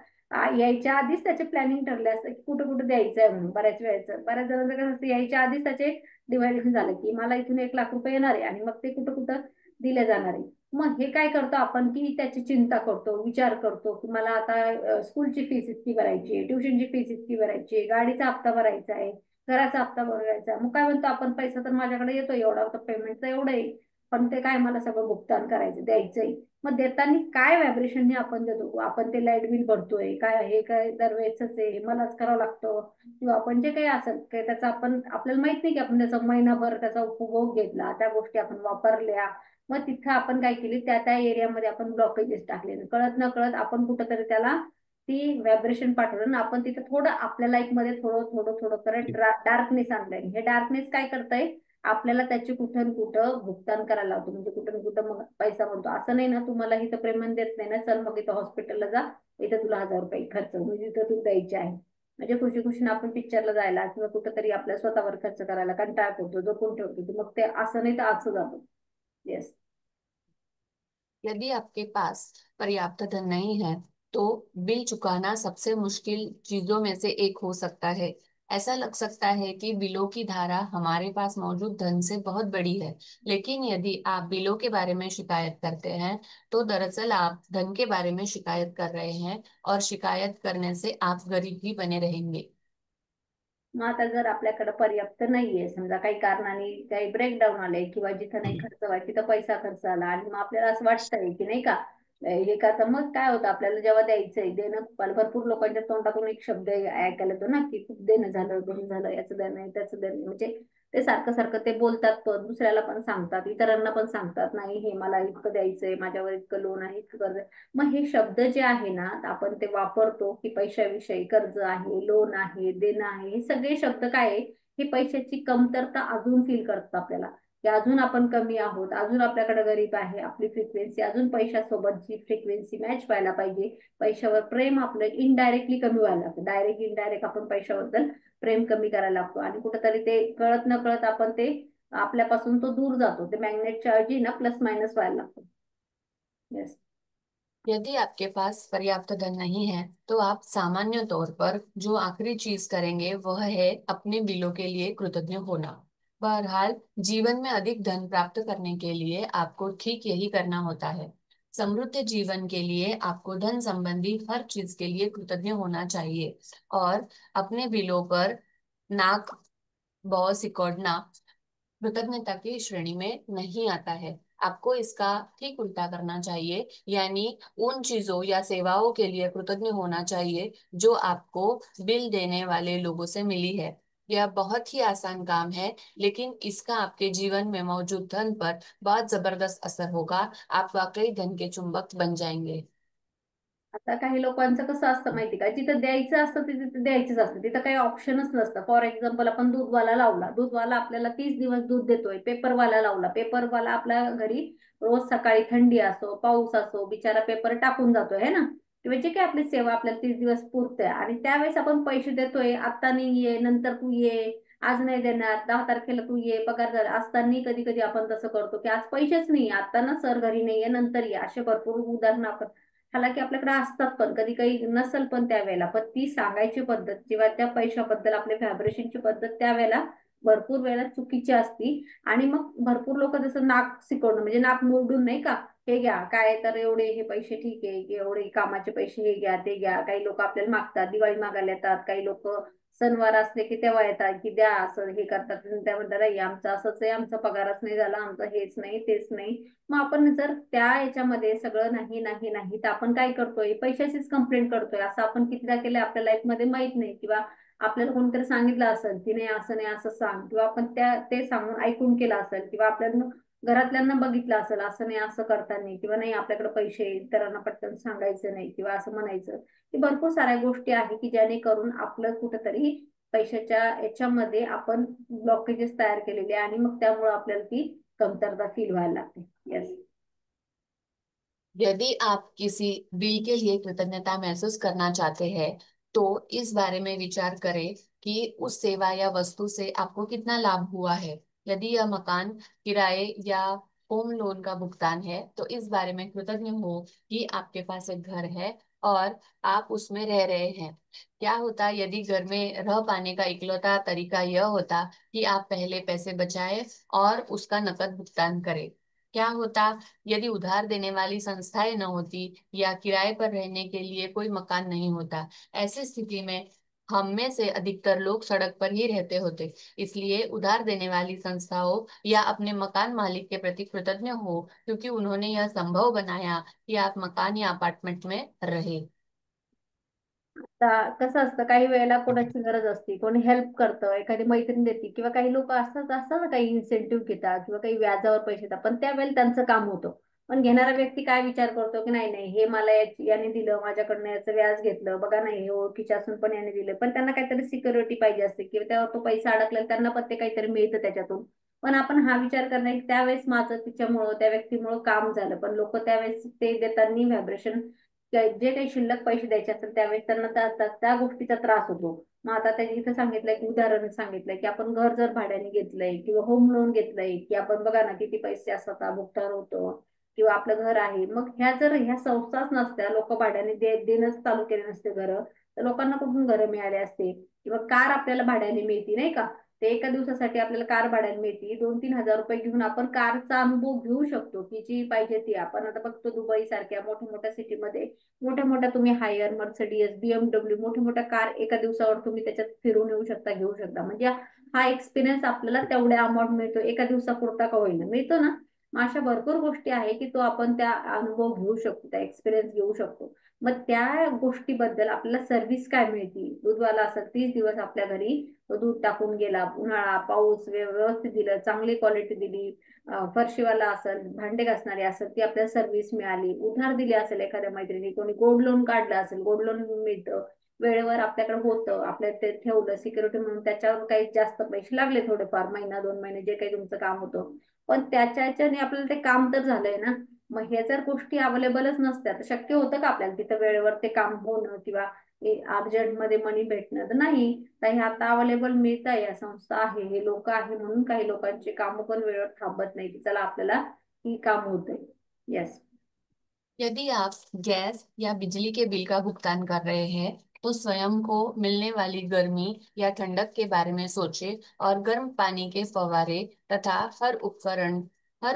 यायच्या आधीच त्याचे प्लॅनिंग ठरले असतं की कुठं कुठं द्यायचं आहे म्हणून. बऱ्याच जणांचं कसं असतं, यायच्या आधीच त्याचे डिव्हायडेशन झालं की मला इथून 1 लाख रुपये येणार आहे, आणि मग ते कुठं कुठं दिले जाणार आहे. मग हे काय करतो आपण, की त्याची चिंता करतो, विचार करतो की मला आता स्कूलची फीस इतकी भरायची आहे, ट्युशनची फीस इतकी भरायची आहे, गाडीचा हप्ता भरायचा आहे, घराचा हप्ता भरायचा. मग काय म्हणतो आपण, पैसा तर माझ्याकडे येतो एवढा, तर पेमेंट तर एवढं आहे, पण ते काय मला सगळं भुगतान करायचं, द्यायचंय. मग देताना काय व्हायब्रेशनने आपण देतो, आपण ते लाईट बिल भरतोय काय, हे काय दरवेळेच आहे, हे मलाच करावं लागतं, किंवा आपण जे काही असेल काय त्याचा आपण, आपल्याला माहित नाही की आपण त्याचा महिनाभर त्याचा उपभोग घेतला, त्या गोष्टी आपण वापरल्या. मग तिथं आपण काय केली, त्या त्या एरियामध्ये आपण ब्लॉकेजेस टाकले, कळत न कळत आपण कुठंतरी त्याला ती व्हायब्रेशन पाठवलं ना, आपण तिथं थोडं आपल्या लाईफ मध्ये थोडं थोडं थोडं करत डार्कनेस आणलंय. हे डार्कनेस काय करतंय, आपल्याला त्याचे कुठं न कुठं भुगतान करायला लावतो. म्हणजे कुठं न कुठं मग पैसा म्हणतो, असं नाही ना, तुम्हाला इथं पेमेंट देत नाही ना, चल मग इथं हॉस्पिटलला जा, इथं तुला 1,000 रुपये खर्च म्हणजे इथं तू द्यायचे आहे. म्हणजे खुशी खुशीने आपण पिक्चरला जायला किंवा कुठंतरी आपल्या स्वतःवर खर्च करायला कंटाळा करतो, जपून ठेवतो, मग ते असं नाही तर असं जातो. येस.
यदि आपके पास पर्याप्त धन नहीं है तो बिल चुकाना सबसे मुश्किल चीजों में से एक हो सकता है। ऐसा लग सकता है कि बिलों की धारा हमारे पास मौजूद धन से बहुत बड़ी है, लेकिन यदि आप बिलों के बारे में शिकायत करते हैं तो दरअसल आप धन के बारे में शिकायत कर रहे हैं, और शिकायत करने से आप गरीब ही बने रहेंगे।
मग आता जर आपल्याकडे पर्याप्त नाहीये, समजा काही कारणाने काही ब्रेकडाऊन आले, किंवा जिथं नाही खर्च व्हायचं तिथं पैसा खर्च आला, आणि मग आपल्याला असं वाटतंय की नाही का, हे का, तर मग काय होतं, आपल्याला जेव्हा द्यायचंय देणं, भरपूर लोकांच्या तोंडातून एक शब्द ऐकायला येतो ना, की खूप देणं झालं, देणं झालं, याचं देणं आहे, त्याचं देणं आहे. म्हणजे ते सारखं सारखं ते बोलतात, पण दुसऱ्याला पण सांगतात, इतरांना पण सांगतात, नाही हे मला इतकं द्यायचंय, माझ्यावर इतकं लोन आहे, इतकं कर्ज आहे. मग हे शब्द जे आहे ना, आपण ते वापरतो की पैशाविषयी, कर्ज आहे, लोन आहे, देणं आहे, हे सगळे शब्द काय आहे, हे पैशाची कमतरता अजून फील करतात आपल्याला, की अजून आपण कमी आहोत, अजून आपल्याकडे गरीब आहे, आपली फ्रिक्वेन्सी अजून पैशासोबतची फ्रिक्वेन्सी मॅच व्हायला पाहिजे. पैशावर प्रेम आपलं इनडायरेक्टली कमी व्हायला लागतं, डायरेक्ट इनडायरेक्ट आपण पैशाबद्दल प्रेम कमी करायला लागतो, आणि कुठेतरी ते कळत न कळत आपण ते आपल्यापासून तो दूर जातो, ते मॅग्नेट चार्ज ना प्लस मायनस व्हायला लागतो. येस.
यदि आपके पास पर्याप्त धन नहीं है तो आप सामान्य तौर पर जो आखिरी चीज करेंगे वह है अपने बिलों के लिए कृतज्ञ होना। बहरहाल, जीवन में अधिक धन प्राप्त करने के लिए आपको ठीक यही करना होता है। समृद्ध जीवन के लिए आपको धन संबंधी हर चीज के लिए कृतज्ञ होना चाहिए, और अपने बिलों पर नाक बौ सिकोड़ना कृतज्ञता की श्रेणी में नहीं आता है। आपको इसका ठीक उल्टा करना चाहिए, यानी उन चीजों या सेवाओं के लिए कृतज्ञ होना चाहिए जो आपको बिल देने वाले लोगों से मिली है। यह बहुत ही आसान काम है, लेकिन इसका आपके जीवन में मौजूद धन पर बहुत जबरदस्त असर होगा। आप वाकई धन के चुंबक बन जाएंगे।
आता काही लोकांचं कसं असतं माहिती का, जिथं द्यायचं असतं ते तिथं द्यायचंच असतं, तिथं काही ऑप्शनच नसतं. फॉर एक्झाम्पल, आपण दूधवाला लावला, दूधवाला आपल्याला 30 दिवस दूध देतोय. पेपरवाला लावला, पेपरवाला आपल्या घरी रोज सकाळी, थंडी असो पाऊस असो, बिचारा पेपर टाकून जातोय है ना, किंवा जे काही आपली सेवा आपल्याला 30 दिवस पुरते, आणि त्यावेळेस आपण पैसे देतोय, आता नाही ये, नंतर तू ये, आज नाही देणार, 10 तारखेला तू ये, पगार झाला असताना कधी कधी आपण तसं करतो की आज पैसेच नाही, आता ना सर घरी नाहीये, नंतर ये, असे भरपूर उदाहरणं आपण, हालाकी आपल्याकडे असतात, पण कधी काही नसेल पण त्यावेळेला, पण ती सांगायची पद्धत किंवा त्या पैशाबद्दल आपल्या व्हायब्रेशनची पद्धत त्यावेळेला भरपूर वेळेला चुकीची असती. आणि मग भरपूर लोक जसं नाक सिकोडणं म्हणजे नाक मोडून नाही का, हे घ्या काय तर एवढे हे पैसे ठीक आहे, की एवढे कामाचे पैसे हे घ्या ते घ्या. काही लोक आपल्याला मागतात, दिवाळी मागायला येतात, काही लोक सणवार असले की तेव्हा येतात की द्या, असं हे करतात. आणि त्या म्हणतात "नाही, आमचं असंच आहे, आमचा पगारच नाही झाला, आमचं हेच नाही तेच नाही". मग आपण जर त्या याच्यामध्ये सगळं नाही नाही नाही तर आपण काय करतोय, पैशाचीच कंप्लेंट करतोय. असं आपण कितीदा केलं आपल्या लाईफ मध्ये माहित नाही, किंवा आपल्याला कोणीतरी सांगितलं असेल की नाही असं नाही असं सांग, किंवा आपण ते सांगून ऐकून केलं असेल, किंवा आपल्याला घरातल्यांना बघितलं असेल असं नाही असं करताना, किंवा नाही आपल्याकडे पैसे इतरांना पटकन सांगायचं नाही किंवा असं म्हणायचं. की भरपूर साऱ्या गोष्टी आहे की जेणेकरून आपलं कुठंतरी पैशाच्या याच्यामध्ये आपण ब्लॉकेजेस तयार केलेले आहे, आणि मग त्यामुळे आपल्याला ती कमतरता फील व्हायला लागते. येस.
यदि आप किसी बिल के लिए कृतज्ञता महसूस करना चाहते हैं, तो इस बारे में विचार करें कि उस सेवा या वस्तु से आपको कितना लाभ हुआ है। यदि यह मकान किराए या होम लोन का भुगतान है, तो इस बारे में कृतज्ञ हो कि आपके पास एक घर है और आप उसमें रह रहे हैं। क्या होता यदि घर में रह पाने का इकलौता तरीका यह होता कि आप पहले पैसे बचाएं और उसका नकद भुगतान करें? क्या होता यदि उधार देने वाली संस्थाएं न होती या किराए पर रहने के लिए कोई मकान नहीं होता? ऐसी स्थिति में हम में से अधिकतर लोग सड़क पर ही रहते होते। इसलिए उधार देने वाली संस्थाओं या अपने मकान मालिक के प्रति कृतज्ञ हो, क्योंकि उन्होंने यह संभव बनाया कि आप मकान या अपार्टमेंट में रहे।
आता कसं असतं, काही वेळेला कोणाची गरज असते, कोणी हेल्प करतं, एखादी मैत्रीण देते, किंवा काही लोक असतात ना, काही इन्सेंटिव्ह घेतात किंवा काही व्याजावर पैसे देतात, पण त्यावेळेला त्यांचं काम होतं. पण घेणारा व्यक्ती काय विचार करतो की नाही नाही, हे मला याने दिलं, माझ्याकडनं याचं व्याज घेतलं, बघा नाही हे ओळखीचे असून पण याने दिलं. पण त्यांना काहीतरी सिक्युरिटी पाहिजे असते, किंवा तेव्हा तो पैसा अडकला त्यांना पण ते काहीतरी मिळतं त्याच्यातून. पण आपण हा विचार करणार की त्यावेळेस माझं तिच्यामुळं त्या व्यक्तीमुळं काम झालं, पण लोक त्यावेळेस ते देताना व्हायब्रेशन, जे काही शिल्लक पैसे द्यायचे असतात त्यावेळेस त्यांना त्या गोष्टीचा त्रास होतो. मग आता त्यांनी इथं सांगितलंय की उदाहरण सांगितलंय की आपण घर जर भाड्याने घेतलंय किंवा होम लोन घेतलंय, की आपण बघा ना किती पैसे असतात भुगतान होतो, किंवा आपलं घर आहे. मग ह्या संस्थाच नसत्या, लोक भाड्याने देणंच चालू केले नसते घर, तर लोकांना कुठून घरं मिळाले असते. किंवा कार आपल्याला भाड्याने मिळते नाही का, ते एका दिवसासाठी आपल्याला कार भाड्याने मिळते, 2-3 हजार रुपये घेऊन आपण कारचा अनुभव घेऊ शकतो की जी पाहिजे ती. आपण आता बघतो दुबई सारख्या मोठ्या मोठ्या सिटीमध्ये मोठ्या मोठ्या तुम्ही हायर मर्सिडीज BMW मोठ्या मोठ्या कार एका दिवसावर तुम्ही त्याच्यात फिरून येऊ शकता, घेऊ शकता. म्हणजे हा एक्सपिरियन्स आपल्याला तेवढ्या अमाऊंट मिळतो, एका दिवसापुरता का होईना मिळतो ना. मग अशा भरपूर गोष्टी आहे की तो आपण त्या अनुभव घेऊ शकतो, त्या एक्सपिरियन्स घेऊ शकतो. मग त्या गोष्टीबद्दल आपल्याला सर्व्हिस काय मिळते, दूधवाला असेल 30 दिवस आपल्या घरी तो दूध टाकून गेला, उन्हाळा पाऊस व्यवस्थित दिलं, चांगली क्वालिटी दिली. फरशीवाला असेल, भांडे घासणारी असेल, ती आपल्याला सर्व्हिस मिळाली. उधार दिली असेल एखाद्या मैत्रिणी, कोणी गोल्ड लोन काढलं असेल, गोल्ड लोन मिळतं वेळेवर आपल्याकडे होतं, आपल्या ते ठेवलं सिक्युरिटी म्हणून, त्याच्यावर काही जास्त पैसे लागले थोडेफार, महिना 2 महिने जे काही तुमचं काम होतं, पण त्याच्या ह्याच्याने आपल्याला ते काम तर झालंय ना. मग हे जर गोष्टी अवेलेबलच नसत्या तर शक्य होतं का आपल्याला तिथं वेळेवर ते काम होणं, किंवा अर्जंट मध्ये मनी भेटणं? तर नाही. काही आता अवेलेबल मिळत आहे, या संस्था आहे, हे लोक आहे, म्हणून काही लोकांचे काम पण वेळेवर थांबत नाही की चला आपल्याला ही काम होत आहे. येस.
यदि आप गैस या बिजली के बिल का भुगतान कर रहे हैं, तो स्वयं को मिलने वाली गर्मी या ठंडक के बारे में सोचें और गर्म पानी के फव्वारे तथा हर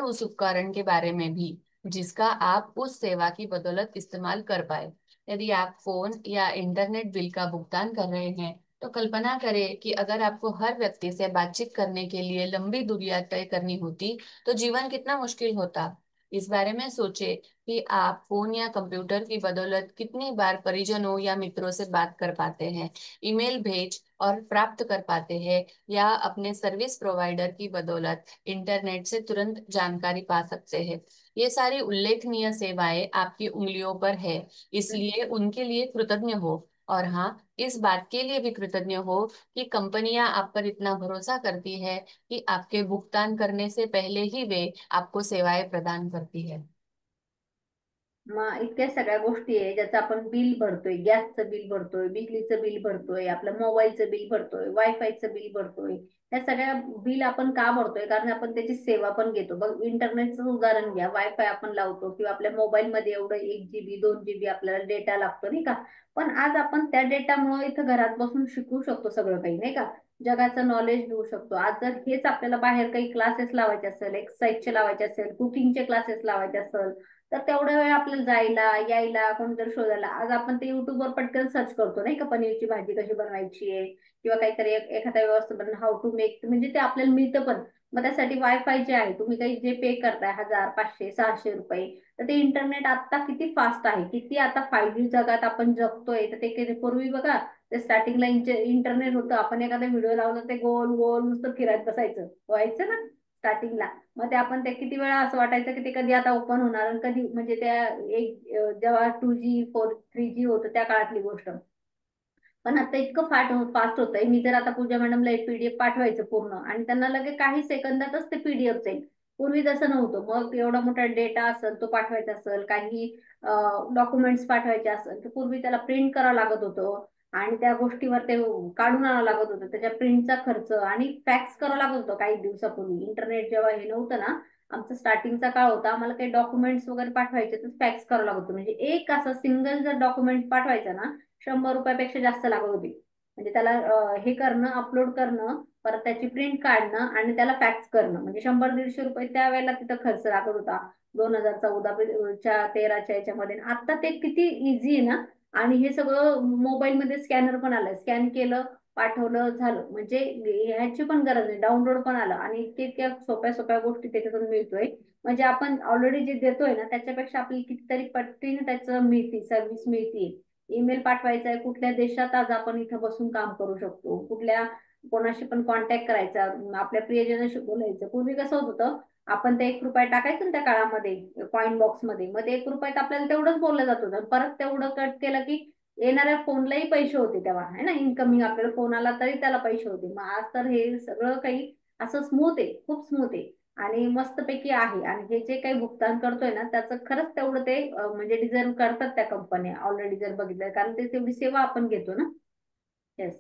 उस उपकरण के बारे में भी जिसका आप उस सेवा की बदौलत इस्तेमाल कर पाए। यदि आप फोन या इंटरनेट बिल का भुगतान कर रहे हैं, तो कल्पना करें कि अगर आपको हर व्यक्ति से बातचीत करने के लिए लंबी दूरियां तय करनी होती, तो जीवन कितना मुश्किल होता। इस बारे में सोचें कि आप फोन या कंप्यूटर की बदौलत कितनी बार परिजनों या मित्रों से बात कर पाते हैं, ईमेल भेज और प्राप्त कर पाते हैं, या अपने सर्विस प्रोवाइडर की बदौलत इंटरनेट से तुरंत जानकारी पा सकते हैं। ये सारी उल्लेखनीय सेवाएं आपकी उंगलियों पर है, इसलिए उनके लिए कृतज्ञ हो। और हाँ, इस बात के लिए भी कृतज्ञ हो कि कंपनियां आप पर इतना भरोसा करती है कि आपके भुगतान करने से पहले ही वे आपको सेवाएं प्रदान करती है।
मग इतक्या सगळ्या गोष्टी आहे ज्याचं आपण बिल भरतोय, गॅसचं बिल भरतोय, बिजलीचं बिल भरतोय, आपलं मोबाईलचं बिल भरतोय, वायफायचं बिल भरतोय. या सगळ्या बिल आपण का भरतोय? कारण आपण त्याची सेवा पण घेतो. बघ, इंटरनेटचं उदाहरण घ्या, वायफाय आपण लावतो, किंवा आपल्या मोबाईलमध्ये एवढं 1 GB 2 GB आपल्याला डेटा लागतो नाही का. पण आज आपण त्या डेटामुळे इथं घरात बसून शिकू शकतो सगळं काही नाही का. जगाचं नॉलेज घेऊ शकतो. आज जर हेच आपल्याला बाहेर काही क्लासेस लावायचे असेल, एक्सरसाइजचे लावायचे असेल, कुकिंगचे क्लासेस लावायचे असेल, तर तेवढा वेळ आपल्याला जायला यायला कोणतरी शोधायला, आज आपण ते युट्यूबवर पटकन सर्च करतो नाही का, पनीरची भाजी कशी बनवायची आहे किंवा काहीतरी एखाद्या व्यवस्था बनवून हाऊ टू मेक, म्हणजे ते आपल्याला मिळतं पण. मग त्यासाठी वायफाय जे आहे, तुम्ही काही जे पे करताय 1,000, 500, 600 रुपये, तर ते इंटरनेट आता किती फास्ट आहे, किती आता 5G जगात आपण जगतोय. तर ते पूर्वी बघा, ते स्टार्टिंगला इंटरनेट होतं, आपण एखादा व्हिडिओ लावला ते गोल गोल नुसतं फिरत बसायचं व्हायचं ना स्टार्टिंगला. मग ते आपण ते किती वेळा असं वाटायचं की ते कधी आता ओपन होणार आणि कधी, म्हणजे त्या जेव्हा 2G 3G होतं त्या काळातली गोष्ट. पण आता इतकं फास्ट होतंय, मी जर आता पूजा मॅडमला एक पीडीएफ पाठवायचं पूर्ण, आणि त्यांना लगेच काही सेकंदातच ते पीडीएफ जाईल. पूर्वी तसं नव्हतं. मग एवढा मोठा डेटा असेल तो पाठवायचा असेल, काही डॉक्युमेंट्स पाठवायचे असेल, तर पूर्वी त्याला प्रिंट करावं लागत होतं आणि त्या गोष्टीवर ते काढून आणावं लागत होतं, त्याच्या प्रिंटचा खर्च, आणि फॅक्स करावं लागत होतं. काही दिवसापूर्वी इंटरनेट जेव्हा हे नव्हतं ना, आमचा स्टार्टिंगचा काळ होता, आम्हाला काही डॉक्युमेंट्स वगैरे पाठवायचे तर फॅक्स करावं लागत होतं. म्हणजे एक असं सिंगल जर डॉक्युमेंट पाठवायचं ना, 100 रुपयापेक्षा जास्त लागत होती. म्हणजे त्याला हे करणं, अपलोड करणं, परत त्याची प्रिंट काढणं आणि त्याला फॅक्स करणं, म्हणजे 100-150 रुपये त्यावेळेला तिथं खर्च लागत होता. 2014च्या 13च्या याच्यामध्ये. आता ते किती इझी आहे ना. आणि हे सगळं मोबाईलमध्ये स्कॅनर पण आलं, स्कॅन केलं, पाठवलं, झालं. म्हणजे ह्याची पण गरज नाही, डाउनलोड पण आलं, आणि इतक्या सोप्या सोप्या गोष्टी त्याच्यातून मिळतोय. म्हणजे आपण ऑलरेडी जे देतोय ना त्याच्यापेक्षा आपली कितीतरी पट्टीने त्याचं मिळते, सर्व्हिस मिळते. ईमेल पाठवायचा आहे कुठल्या देशात, आज आपण इथं बसून काम करू शकतो. कुठल्या कोणाशी पण कॉन्टॅक्ट करायचा, आपल्या प्रियजनाशी बोलायचं. पूर्वी कसं होत होतं, आपण ते 1 रुपया टाकायचं ना त्या काळामध्ये कॉइन बॉक्स मध्ये, मग ते 1 रुपयात आपल्याला तेवढंच बोललं जात होतं. परत तेवढं कट केलं की येणाऱ्या फोनलाही पैसे होते तेव्हा, है ना, इनकमिंग आपल्याला फोन आला तरी त्याला पैसे होते. मग आज तर हे सगळं काही असं स्मूथ आहे, खूप स्मूथ आहे आणि मस्तपैकी आहे. आणि हे जे काही भुगतान करतोय ना त्याचं खरंच तेवढं ते म्हणजे डिझर्व करतात त्या कंपन्या, ऑलरेडी जर बघितलं, कारण ते तेवढी सेवा आपण घेतो ना. येस.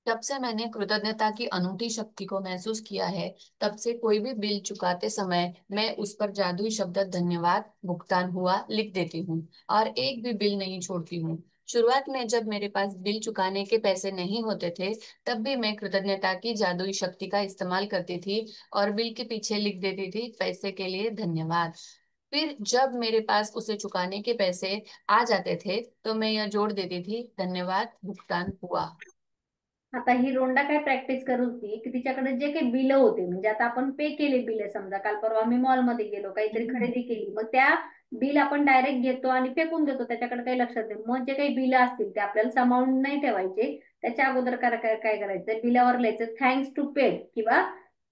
जब से मैंने कृतज्ञता की अनूठी शक्ति को महसूस किया है, तब से कोई भी बिल चुकाते समय मैं उस पर जादुई शब्द धन्यवाद भुगतान हुआ लिख देती हूँ और एक भी बिल नहीं छोड़ती हूँ। शुरुआत में जब मेरे पास बिल चुकाने के पैसे नहीं होते थे, तब भी मैं कृतज्ञता की जादुई शक्ति का इस्तेमाल करती थी और बिल के पीछे लिख देती थी पैसे के लिए धन्यवाद। फिर जब मेरे पास उसे चुकाने के पैसे आ जाते थे, तो मैं यह जोड़ देती थी, धन्यवाद भुगतान हुआ।
आता ही रोंडा काय प्रॅक्टिस करत होती की तिच्याकडे जे काही बिल होते, म्हणजे आता आपण पे केले बिल, समजा काल परवा आम्ही मॉलमध्ये गेलो, काहीतरी
हम्म.
खरेदी केली, मग त्या बिल आपण डायरेक्ट घेतो आणि फेकून देतो, त्याच्याकडे काही लक्षात नाही. मग जे काही बिल असतील ते आपल्याला अमाऊंट नाही ठेवायचे. त्याच्या अगोदर काय करायचं, बिलावर लिहायचं थँक्स टू पेड किंवा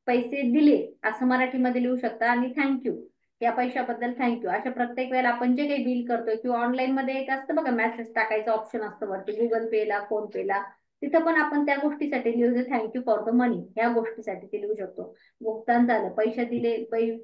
पैसे दिले, असं मराठीमध्ये लिहू शकता, आणि थँक्यू, या पैशाबद्दल थँक्यू. अशा प्रत्येक वेळेला आपण जे काही बिल करतोय, किंवा ऑनलाईन मध्ये एक असतं बघा मेसेज टाकायचं ऑप्शन असतं वरती, गुगल पेला, फोन पेला, तिथं पण आपण त्या गोष्टीसाठी लिहू, थँक्यू फॉर द मनी, ह्या गोष्टीसाठी ते लिहू शकतो. भुगतान झालं, पैसे दिले,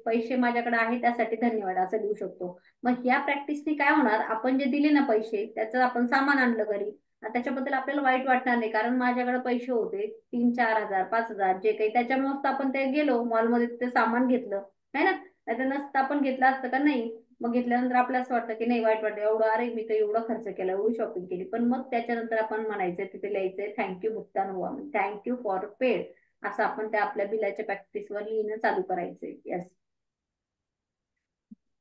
पैसे माझ्याकडे आहे त्यासाठी धन्यवाद असं लिहू शकतो. मग या प्रॅक्टिसने काय होणार, आपण जे दिले ना पैसे, त्याचं आपण सामान आणलं घरी, त्याच्याबद्दल आपल्याला वाईट वाटणार नाही, कारण माझ्याकडे पैसे होते 3-4 हजार 5 हजार जे काही, त्याच्यामुळे आपण ते गेलो मॉलमध्ये ते सामान घेतलं, है ना. नाहीतर नसतं आपण घेतलं असतं का नाही. मग घेतल्यानंतर आपल्याला असं वाटतं की नाही, वाईट वाटतं, एवढं अरे मी तर एवढा खर्च केला, एवढी शॉपिंग केली. पण मग त्याच्यानंतर आपण म्हणायचं, तिथे लिहायचंय थँक्यू भुगतान हुआ, थँक्यू फॉर पेड, असं आपण त्या आपल्या बिलाच्या प्रॅक्टिसवर लिहिणं चालू करायचंय. येस.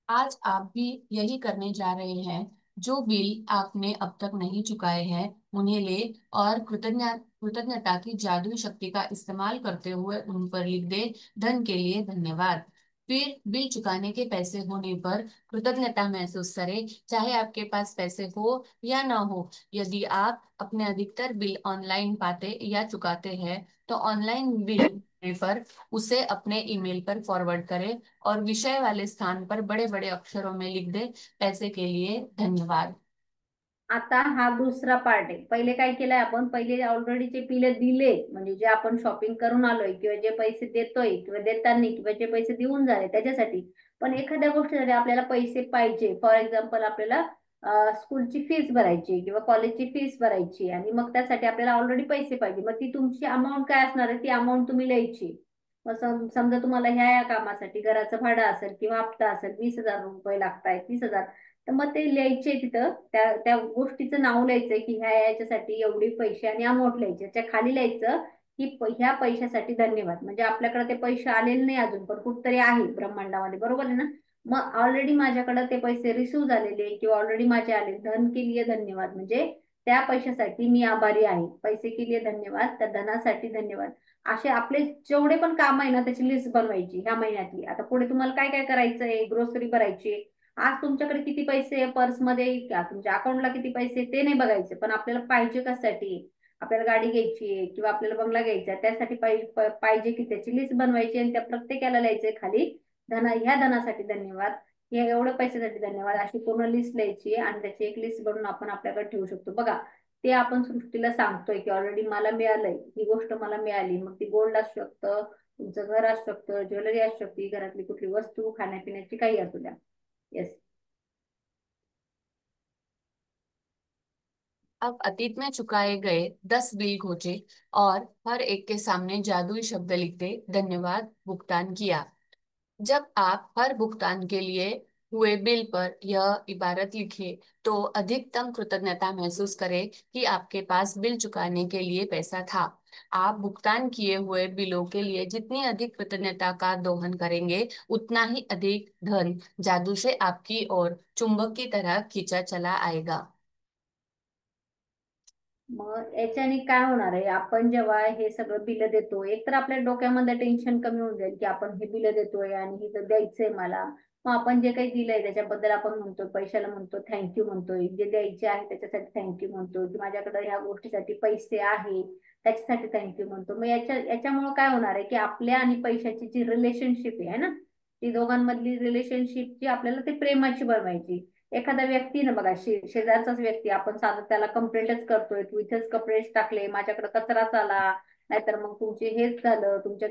आज आप भी यही करने जा रहे हैं। जो बिल आपने अब तक नहीं चुकाए हैं, उन्हें ले और कृतज्ञता की जादुई शक्ति का इस्तेमाल करते हुए उन पर लिख दे, धन के लिए धन्यवाद। फिर बिल चुकाने के पैसे होने पर कृतज्ञता महसूस करें, चाहे आपके पास पैसे हो या ना हो। यदि आप अपने अधिकतर बिल ऑनलाइन पाते या चुकाते हैं, तो ऑनलाइन बिल होने पर उसे अपने ईमेल पर फॉरवर्ड करें और विषय वाले स्थान पर बड़े बड़े अक्षरों में लिख दे, पैसे के लिए धन्यवाद।
आता हा दुसरा पार्ट आहे. पहिले काय केलंय आपण, पहिले ऑलरेडी जे बिल दिले, म्हणजे जे आपण शॉपिंग करून आलोय किंवा जे पैसे देतोय किंवा देताना किंवा जे पैसे देऊन झाले त्याच्यासाठी. पण एखाद्या गोष्टीसाठी आपल्याला पैसे पाहिजे, फॉर एक्झाम्पल आपल्याला स्कूलची फीस भरायची किंवा कॉलेजची फीस भरायची, आणि मग त्यासाठी आपल्याला ऑलरेडी पैसे पाहिजे. मग ती तुमची अमाऊंट काय असणार आहे, ती अमाऊंट तुम्ही लिहायची. मग समजा तुम्हाला ह्या कामासाठी घराचं भाडं असेल किंवा हप्ता असेल, 20,000 रुपये लागतायत, 30,000, तर मग ते लिहायचे तिथं, त्या गोष्टीचं नाव लिहायचंय की ह्या याच्यासाठी एवढे पैसे, आणि अमाऊंट लिहायची, त्याच्या खाली लिहायचं की ह्या पैशासाठी धन्यवाद. म्हणजे आपल्याकडे ते पैसे आलेले नाही अजून, पण कुठतरी आहे ब्रह्मांडामध्ये, बरोबर आहे ना. मग ऑलरेडी माझ्याकडे ते पैसे रिसिव्ह झालेले किंवा ऑलरेडी माझे आले, धन के लिए धन्यवाद, म्हणजे त्या पैशासाठी मी आभारी आहे. पैसे के लिए धन्यवाद, त्या धनासाठी धन्यवाद. असे आपले जेवढे पण काम आहे ना त्याची लिस्ट बनवायची ह्या महिन्यातली. आता पुढे तुम्हाला काय काय करायचंय, ग्रोसरी भरायची. आज तुमच्याकडे किती पैसे पर्समध्ये किंवा तुमच्या अकाउंटला किती पैसे ते नाही बघायचे, पण आपल्याला पाहिजे कशासाठी, आपल्याला गाडी घ्यायची आहे किंवा आपल्याला बंगला घ्यायचा आहे, त्यासाठी पाहिजे की त्याची लिस्ट बनवायची आणि त्या प्रत्येकाला लिहायचे खाली, ह्या धनासाठी धन्यवाद, हे एवढ्या पैशासाठी धन्यवाद, अशी पूर्ण लिस्ट लिहायची आणि त्याची एक लिस्ट बनवून आपण आपल्याकडे ठेवू शकतो. बघा, ते आपण सृष्टीला सांगतोय की ऑलरेडी मला मिळालंय, ही गोष्ट मला मिळाली. मग ती गोल्ड असू शकतं, तुमचं घर असू शकतं, ज्वेलरी असू शकते, घरातली कुठली वस्तू, खाण्यापिण्याची काही असू द्या. येस.
अब अतीत में चुकाए गए 10 बिल खोजे और हर एक के सामने जादुई शब्द लिख दे, धन्यवाद भुगतान किया। जब आप हर भुगतान के लिए हुए बिल पर यह इबारत लिखिए तो अधिकतम कृतज्ञता महसूस करें कि आपके पास बिल चुकाने के लिए पैसा था। आप भुगतान किए हुए बिलों के लिए जितनी अधिक कृतज्ञता का दोहन करेंगे, उतना ही अधिक धन जादू से आपकी ओर चुंबक की तरह खींचा चला आएगा।
मग याच्याने काय होणार आहे, आपण जेव्हा हे सगळं बिल देतो, एक तर आपल्या डोक्यामध्ये टेन्शन कमी होऊन जाईल की आपण हे बिल देतोय आणि हे तर द्यायचंय मला. मग आपण जे काही दिलंय त्याच्याबद्दल आपण म्हणतो, पैशाला म्हणतो थँक्यू म्हणतोय, जे द्यायचे आहे त्याच्यासाठी थँक्यू म्हणतो, की माझ्याकडे ह्या गोष्टीसाठी पैसे आहे त्याच्यासाठी थँक्यू म्हणतो. मग याच्यामुळे काय होणार आहे की आपल्या आणि पैशाची जी रिलेशनशिप आहे ना, ती दोघांमधली रिलेशनशिप जी आपल्याला ते प्रेमाची बनवायची. एखादा व्यक्ती ना बघा, शेजारचाच व्यक्ती, आपण साधं त्याला कंप्लेंटच करतोय, तू इथेच कपडे टाकले, माझ्याकडे कचराच आला, नाहीतर मग तुमचे हेच झालं, तुमच्या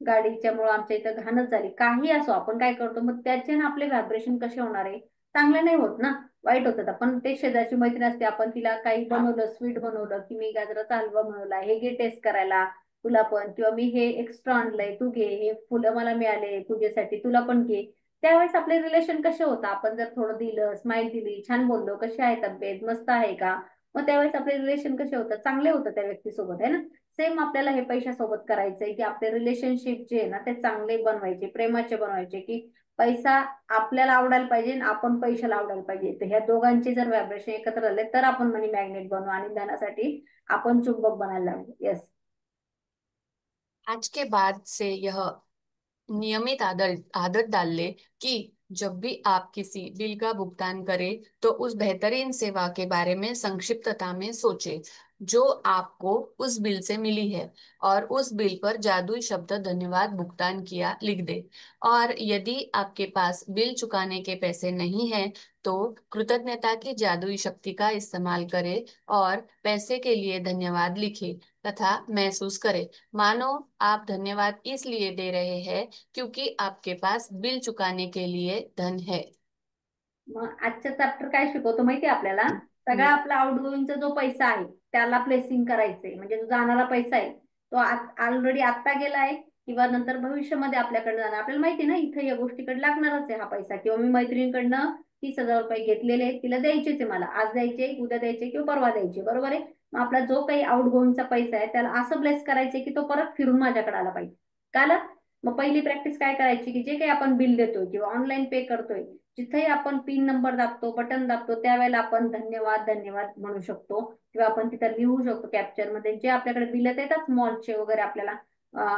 गाडीच्यामुळे आमच्या इथं घाणच झाली, काही असो, आपण काय करतो, मग त्याचे ना आपले व्हायब्रेशन कसे होणार आहे, चांगले नाही होत ना, वाईट होतात. आपण ते शेजारची मैत्रीण असते, आपण तिला काही बनवलं, स्वीट बनवलं, की मी गाजराचा हलवा बनवला, हे घे टेस्ट करायला तुला पण, किंवा मी हे एक्स्ट्रा आणलंय तू घे, हे फुलं मला मिळाले पूजेसाठी तुला पण घे. त्यावेळेस आपले रिलेशन कसे होतं, आपण जर थोडं दिलं, स्माइल दिली, छान बोललो, कशी आहे तब्येत, मस्त आहे का, मग त्यावेळेस आपले रिलेशन कसे होतात, चांगले होतं त्या व्यक्तीसोबत, आहे ना. सेम आपल्याला हे पैशासोबत करायचंय की आपले रिलेशनशिप जे आहे ना ते चांगले बनवायचे, प्रेमाचे बनवायचे, की पैसा आपल्याला आवडायला पाहिजे आणि आपण पैशाला आवडायला पाहिजे. तर ह्या दोघांचे जर व्हायब्रेशन एकत्र झाले तर आपण मनी मॅग्नेट बनवू आणि धनासाठी आपण चुंबक बनायला लागू. येस.
आज के बाद से यह नियमित आदत आदत डाल ले कि जब भी आप किसी बिल का भुगतान करें तो उस बेहतरीन सेवा के बारे में संक्षिप्तता में सोचें जो आपको उस बिल से मिली है, और उस बिल पर जादुई शब्द धन्यवाद भुगतान किया लिख दे। और यदि आपके पास बिल चुकाने के पैसे नहीं हैं तो कृतज्ञता की जादुई शक्ति का इस्तेमाल करें और पैसे के लिए धन्यवाद लिखें तथा महसूस करें मानो आप धन्यवाद इसलिए दे रहे हैं क्योंकि आपके पास बिल चुकाने के लिए धन है।
मग आजचा चॅप्टर काय शिकवतो माहितीये आपल्याला, सगळा
हम्म।
आपला आउटगोईंगचा जो पैसा आहे त्याला प्लेसिंग करायचंय, म्हणजे जो जाणारा पैसा आहे तो ऑलरेडी आत्ता गेलाय किंवा नंतर भविष्यामध्ये आपल्याकडे जाणार. आपल्याला माहिती ना इथं या गोष्टीकडे लागणारच आहे हा पैसा, किंवा मी मैत्रिणीकडनं 30,000 रुपये घेतलेले, तिला द्यायचेच आहे, मला आज द्यायचे, उद्या द्यायचे किंवा परवा द्यायचे, बरोबर आहे. मग आपला जो काही आउटगोईंगचा पैसा आहे त्याला असं ब्लेस करायचंय की तो परत फिरून माझ्याकडे आला पाहिजे. काल मग पहिली प्रॅक्टिस काय करायची, की जे काही आपण बिल देतोय किंवा ऑनलाईन पे करतोय, जिथेही आपण पिन नंबर दाबतो, बटन दाबतो, त्यावेळेला आपण धन्यवाद धन्यवाद म्हणू शकतो, किंवा आपण तिथं लिहू शकतो कॅप्चर मध्ये, जे आपल्याकडे बिल येतात मॉलचे वगैरे, आपल्याला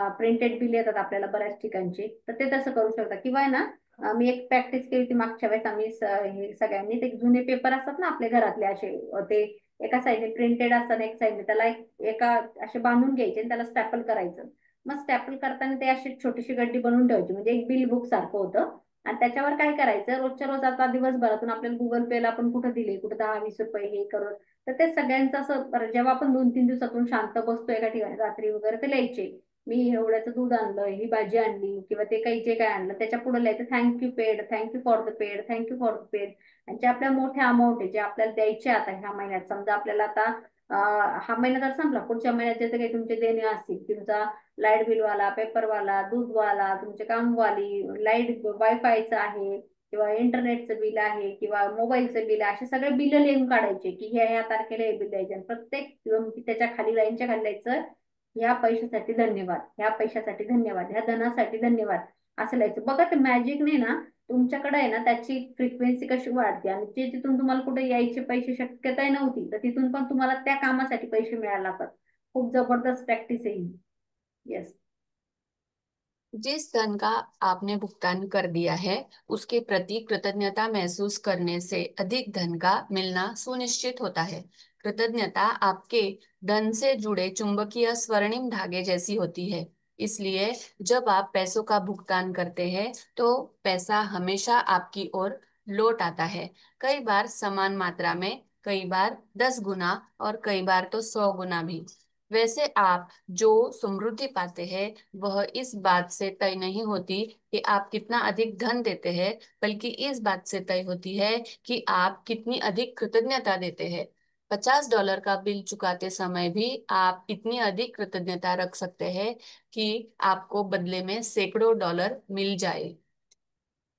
प्रिंटेड बिल येतात आपल्याला बऱ्याच ठिकाणचे, तर ते तसं करू शकता. किंवा आहे ना, मी एक प्रॅक्टिस केली होती मागच्या वेळेस, आम्ही हे सगळ्यांनी, ते जुने पेपर असतात ना आपल्या घरातले असे, ते एका साईडने प्रिंटेड असतात, एक साईडने त्याला एका असे बांधून घ्यायचे आणि त्याला स्टॅपल करायचं. मग स्टॅपल करताना ते अशी छोटीशी गड्डी बनवून ठेवायची, म्हणजे एक बिल बुक सारखं होतं. आणि त्याच्यावर काय करायचं, रोजच्या रोज आता दिवसभरातून आपल्याला गुगल पेला आपण कुठं दिले, कुठं 10-20 रुपये हे करून, तर ते सगळ्यांचं असं जेव्हा आपण 2-3 दिवसातून शांत बसतो एका ठिकाणी रात्री वगैरे, ते लिहायचे, मी एवढ्याचं दूध आणलं, ही भाजी आणली, किंवा ते काही जे काय आणलं त्याच्या पुढे लिहायचं thank you paid, thank you for the paid, thank you for the paid. आणि जे आपल्या मोठ्या अमाऊंट आहे जे आपल्याला द्यायचे आता ह्या महिन्यात, समजा आपल्याला आता हा महिना तर संपला, पुढच्या महिन्यात जे काही तुमचे देणे असतील, तुमचा लाईट बिलवाला, पेपरवाला, दूधवाला, तुमचे कामवाली, लाईट वायफायचं आहे किंवा इंटरनेटचं बिल आहे किंवा मोबाईलचं बिल आहे, असे सगळे बिल लिहून काढायचे की ह्या ह्या तारखेला हे बिल द्यायचे, आणि प्रत्येक त्याच्या खाली लाईनच्या खाली लिहायचं ह्या पैशासाठी धन्यवाद, ह्या पैशासाठी धन्यवाद, ह्या धनासाठी धन्यवाद असं लिहायचं. बघा ते मॅजिकने ना तुमच्याकडे आहे ना त्याची फ्रिक्वेन्सी कशी वाढते, आणि जे तिथून तुम्हाला कुठे यायचे पैसे शक्यता नव्हती तर तिथून पण तुम्हाला त्या कामासाठी पैसे मिळायला लागतात. खूप जबरदस्त प्रॅक्टिस आहे ही. येस.
जिस धन का आपने भुगतान कर दिया है उसके प्रति कृतज्ञता महसूस करने से अधिक धन का मिलना सुनिश्चित होता है। कृतज्ञता आपके धन से जुड़े चुंबकीय स्वर्णिम धागे जैसी होती है। इसलिए जब आप पैसों का भुगतान करते हैं तो पैसा हमेशा आपकी ओर लौट आता है। कई बार समान मात्रा में, कई बार 10 गुना और कई बार तो 100 गुना भी। वैसे आप जो समृद्धि पाते हैं वह इस बात से तय नहीं होती कि आप कितना अधिक धन देते हैं, बल्कि इस बात से तय होती है कि आप कितनी अधिक कृतज्ञता देते हैं। $50 का बिल चुकाते समय भी आप इतनी अधिक कृतज्ञता रख सकते हैं कि आपको बदले में सैकड़ों डॉलर मिल जाए।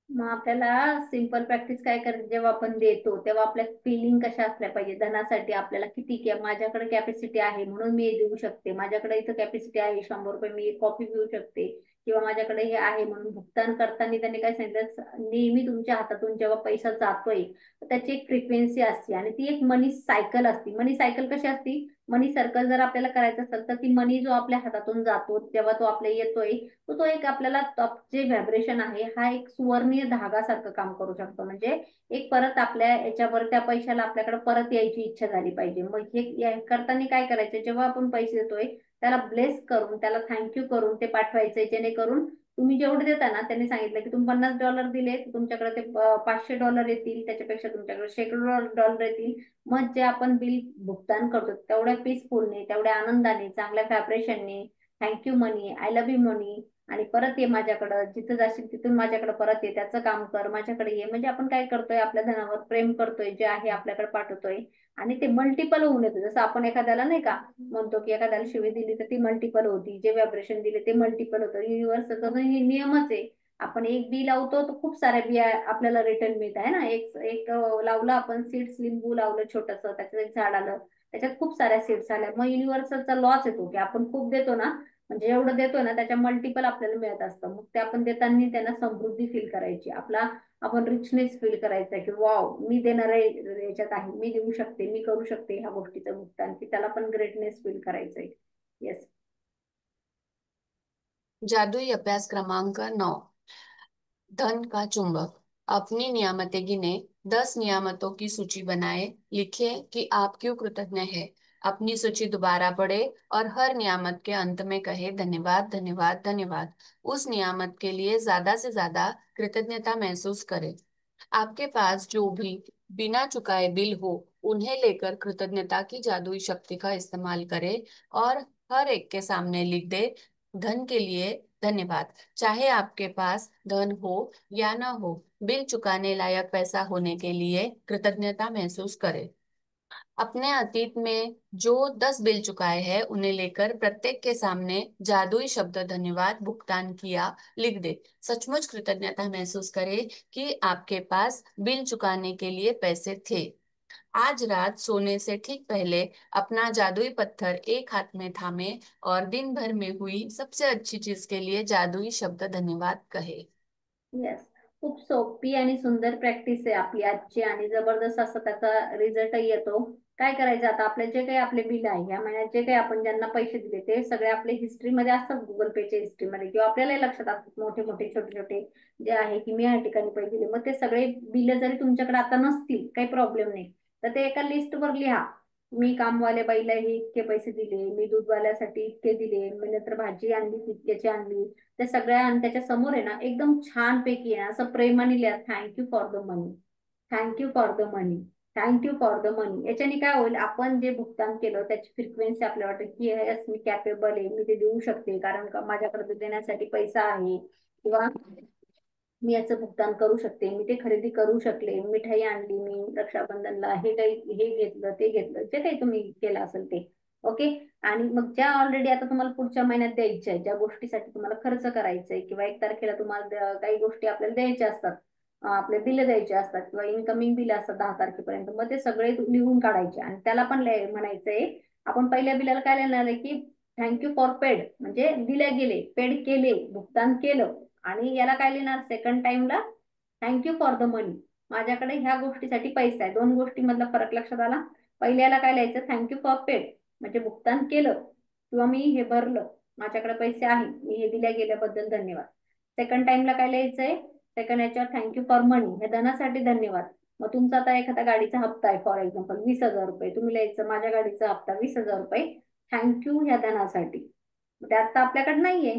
मग आपल्याला सिंपल प्रॅक्टिस काय करायची, जेव्हा आपण देतो तेव्हा आपल्या फिलिंग कशा असल्या पाहिजे धनासाठी. आपल्याला किती माझ्याकडे कॅपॅसिटी आहे म्हणून मी हे देऊ शकते, माझ्याकडे इथं कॅपॅसिटी आहे 100 रुपये मी एक कॉफी पिऊ शकते, किंवा माझ्याकडे हे आहे म्हणून. भुगतान करताना त्याने काय सांगितलं, नेहमी तुमच्या हातातून जेव्हा पैसा जातोय तर त्याची एक फ्रिक्वेन्सी असते आणि ती एक मनी सायकल असते. मनी सायकल कशी असते, मनी सर्कल जर आपल्याला करायचं असेल तर ती मनी जो आपल्या हातातून जातो जेव्हा तो आपल्या येतोय तो एक आपल्याला जे व्हायब्रेशन आहे हा एक सुवर्णीय धागा सारखं काम करू शकतो. म्हणजे एक परत आपल्या याच्यावर त्या पैशाला आपल्याकडे परत यायची इच्छा झाली पाहिजे. मग हे करताना काय करायचं, जेव्हा आपण पैसे देतोय त्याला ब्लेस करून, त्याला थँक्यू करून ते पाठवायचे, जेणेकरून तुम्ही जेवढे देता ना, त्यांनी सांगितलं की तुम्ही $50 दिले तर तुमच्याकडे ते $500 येतील, त्याच्यापेक्षा तुमच्याकडे शेकडो डॉलर येतील. मग जे आपण बिल भुगतान करतो तेवढ्या पीसफुलने, तेवढ्या आनंदाने, चांगल्या व्हायब्रेशनने, thank you money, I love you money, आणि परत ये माझ्याकडं, जिथं जाशील तिथून माझ्याकडे परत ये, त्याचं काम कर, माझ्याकडे ये. म्हणजे आपण काय करतोय, आपल्या धनावर प्रेम करतोय, जे आहे आपल्याकडे पाठवतोय आणि ते मल्टिपल होऊन येतं. जसं आपण एखाद्याला नाही का म्हणतो की एखाद्याला शिवी दिली तर ती मल्टिपल होती, जे व्हायब्रेशन दिले ते मल्टिपल होतं. युनिव्हर्सचा नियमच आहे. आपण एक बी लावतो तर खूप साऱ्या बिया आपल्याला रिटर्न मिळत आहे ना. एक एक लावलं आपण सीड्स, लिंबू लावलं छोटस, त्याचं एक झाड आलं, त्याच्यात खूप साऱ्या सीड्स आल्या. मग युनिव्हर्सचा लॉस येतो की आपण खूप देतो ना, म्हणजे एवढं देतोय ना त्याच्या मल्टिपल आपल्याला मिळत असतं. मग ते आपण देताना त्यांना समृद्धी फील करायची, आपला आपण रिचनेस फील करायचा की वाव मी देणार आहे याच्यात आहे, मी देऊ शकते, मी करू शकते ह्या गोष्टीचं भुगतान, की त्याला पण ग्रेटनेस फील करायचंय. येस.
जादुई अभ्यास क्रमांक 9, धन का चुंबक। अपनी नियामतें गिने, 10 नियामतों की सूची बनाए, लिखे कि आप क्यों कृतज्ञ हैं। अपनी सूची दोबारा पढ़े और हर नियामत के अंत में कहे धन्यवाद धन्यवाद धन्यवाद। उस नियामत के लिए ज्यादा से ज्यादा कृतज्ञता महसूस करें। आपके पास जो भी बिना चुकाए बिल हो उन्हें लेकर कृतज्ञता की जादुई शक्ति का इस्तेमाल करें और हर एक के सामने लिख दे, धन के लिए धन्यवाद। चाहे आपके पास धन हो या न हो, बिल चुकाने लायक पैसा होने के लिए कृतज्ञता महसूस करें। अपने अतीत में जो 10 बिल चुकाए हैं उन्हें लेकर प्रत्येक के सामने जादुई शब्द धन्यवाद भुगतान किया लिख दे। सचमुच कृतज्ञता महसूस करें कि आपके पास बिल चुकाने के लिए पैसे थे। आज रात सोने से ठीक पहले अपना जादुई पत्थर एक हाथ में थामे और दिन भर में हुई सबसे अच्छी चीज के लिए जादुई शब्द धन्यवाद कहे।
येस. खूप सोपी आणि सुंदर प्रॅक्टिस आहे आपली आजची, आणि जबरदस्त असा त्याचा रिझल्टही येतो. काय करायचं आता, आपले जे काही आपले बिल आहे या महिन्यात, जे काही आपण ज्यांना पैसे दिले ते सगळे आपले हिस्ट्रीमध्ये असतात, गुगल पेच्या हिस्ट्रीमध्ये, किंवा आपल्यालाही लक्षात असतात मोठे मोठे छोटे छोटे जे आहे की मी या ठिकाणी पैसे दिले. मग ते सगळे बिल जरी तुमच्याकडे आता नसतील काही प्रॉब्लेम नाही, तर ते एका लिस्टवर लिहा. मी कामवाल्या बाईला हे इतके पैसे दिले, मी दूधवाल्यासाठी इतके दिले, मी नंतर भाजी आणली तितक्याची आणली. त्या सगळ्या आणि त्याच्या समोर आहे ना एकदम छान पैकी आहे ना असं प्रेमाने लिहा, thank you for the money, thank you for the money, thank you for the money. याच्याने काय होईल, आपण जे भुगतान केलं त्याची फ्रिक्वेन्सी आपल्याला वाटत की यस मी कॅपेबल आहे, मी ते देऊ शकते, कारण का माझ्याकडे ते देण्यासाठी पैसा आहे, किंवा मी याचं भुगतान करू शकते, मी ते खरेदी करू शकले, मिठाई आणली मी रक्षाबंधनला, हे काही हे घेतलं ते घेतलं, जे काही तुम्ही केलं असेल ते. ओके. आणि मग ज्या ऑलरेडी आता तुम्हाला पुढच्या महिन्यात द्यायच्या आहे, ज्या गोष्टीसाठी तुम्हाला खर्च करायचा आहे, किंवा 1 तारखेला तुम्हाला काही गोष्टी आपल्याला द्यायच्या असतात, आपले बिल द्यायचे असतात, किंवा इनकमिंग बिल असतात 10 तारखेपर्यंत, मग ते सगळे लिहून काढायचे आणि त्याला पण म्हणायचंय. आपण पहिल्या बिलाला काय लिहिणार आहे की थँक्यू फॉर पेड म्हणजे दिले गेले, पेड केले, भुगतान केलं. आणि याला काय लिहिणार सेकंड टाइमला, थँक्यू फॉर द मनी, माझ्याकडे ह्या गोष्टीसाठी पैसा आहे. दोन गोष्टीमधला फरक लक्षात आला. पहिल्याला काय लिहायचं, थँक्यू फॉर पेड म्हणजे भुगतान केलं किंवा मी हे भरलं, माझ्याकडे पैसे आहे, मी हे दिल्या गेल्याबद्दल धन्यवाद. सेकंड टाइमला काय लिहायचंय, सेकंड याच्यावर थँक्यू फॉर मनी, हे धनासाठी धन्यवाद. मग तुमचा आता एखादा गाडीचा हप्ता आहे फॉर एक्झाम्पल 20,000 रुपये, तुम्ही लिहायचं माझ्या गाडीचा हप्ता 20,000 रुपये, थँक्यू ह्या धनासाठी. त्यात तर आपल्याकडे नाहीये,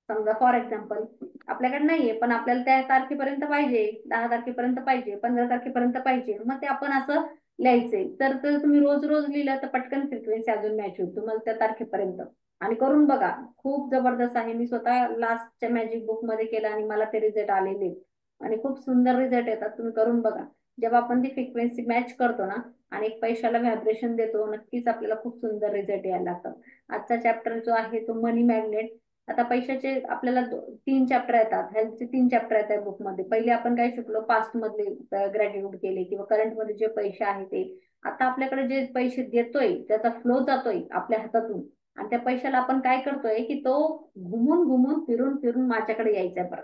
समजा फॉर एक्झाम्पल आपल्याकडे नाहीये, पण आपल्याला त्या तारखेपर्यंत पाहिजे, 10 तारखेपर्यंत पाहिजे, 15 तारखेपर्यंत पाहिजे, मग ते आपण असं लिहायचंय. तर तुम्ही रोज रोज लिहिलं तर पटकन फ्रिक्वेन्सी अजून मॅच होईल तुम्हाला त्या तारखेपर्यंत. आणि करून बघा, खूप जबरदस्त आहे. मी स्वतः लास्टच्या मॅजिक बुक मध्ये केलं आणि मला ते रिझल्ट आलेले आणि खूप सुंदर रिझल्ट येतात. तुम्ही करून बघा. जेव्हा आपण ती फ्रिक्वेन्सी मॅच करतो ना आणि एक पैशाला व्हायब्रेशन देतो, नक्कीच आपल्याला खूप सुंदर रिझल्ट यायला लागतात. आजचा चॅप्टर जो आहे तो मनी मॅग्नेट. आता पैशाचे आपल्याला 3 चॅप्टर येतात, हेल्थचे 3 चॅप्टर येतात बुकमध्ये. पहिले आपण काय शिकलो, पास्ट मधले ग्रॅटिट्यूड केले किंवा करंट मध्ये जे पैसे आहे ते. आता आपल्याकडे जे पैसे देतोय त्याचा फ्लो जातोय आपल्या हातातून आणि त्या पैशाला आपण काय करतोय की तो घुमून घुमून फिरून फिरून माझ्याकडे यायचा परत,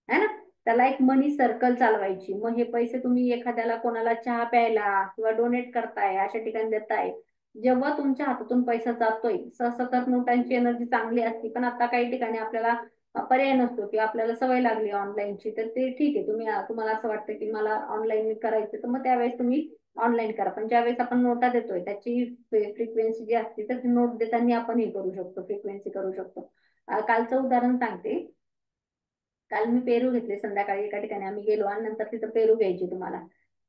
है ना. त्याला एक मनी सर्कल चालवायची. मग हे पैसे तुम्ही एखाद्याला कोणाला चहा प्यायला किंवा डोनेट करताय, अशा ठिकाणी देताय, जेव्हा तुमच्या हातातून पैसा जातोय. सतत नोटांची एनर्जी चांगली असते, पण आता काही ठिकाणी आपल्याला पर्याय नसतो किंवा आपल्याला सवय लागली ऑनलाईनची, तर ते ठीक आहे. तुम्हाला असं वाटतं की मला ऑनलाईन करायचं, तर मग त्यावेळेस तुम्ही ऑनलाईन करा. पण ज्यावेळेस आपण नोटा देतोय त्याची फ्रिक्वेन्सी जी असते, तर नोट देताना आपण हे करू शकतो, फ्रिक्वेन्सी करू शकतो. कालचं उदाहरण सांगते. काल मी पेरू घेतले संध्याकाळी एका ठिकाणी आम्ही गेलो आणि नंतर तिथं पेरू घ्यायचे तुम्हाला.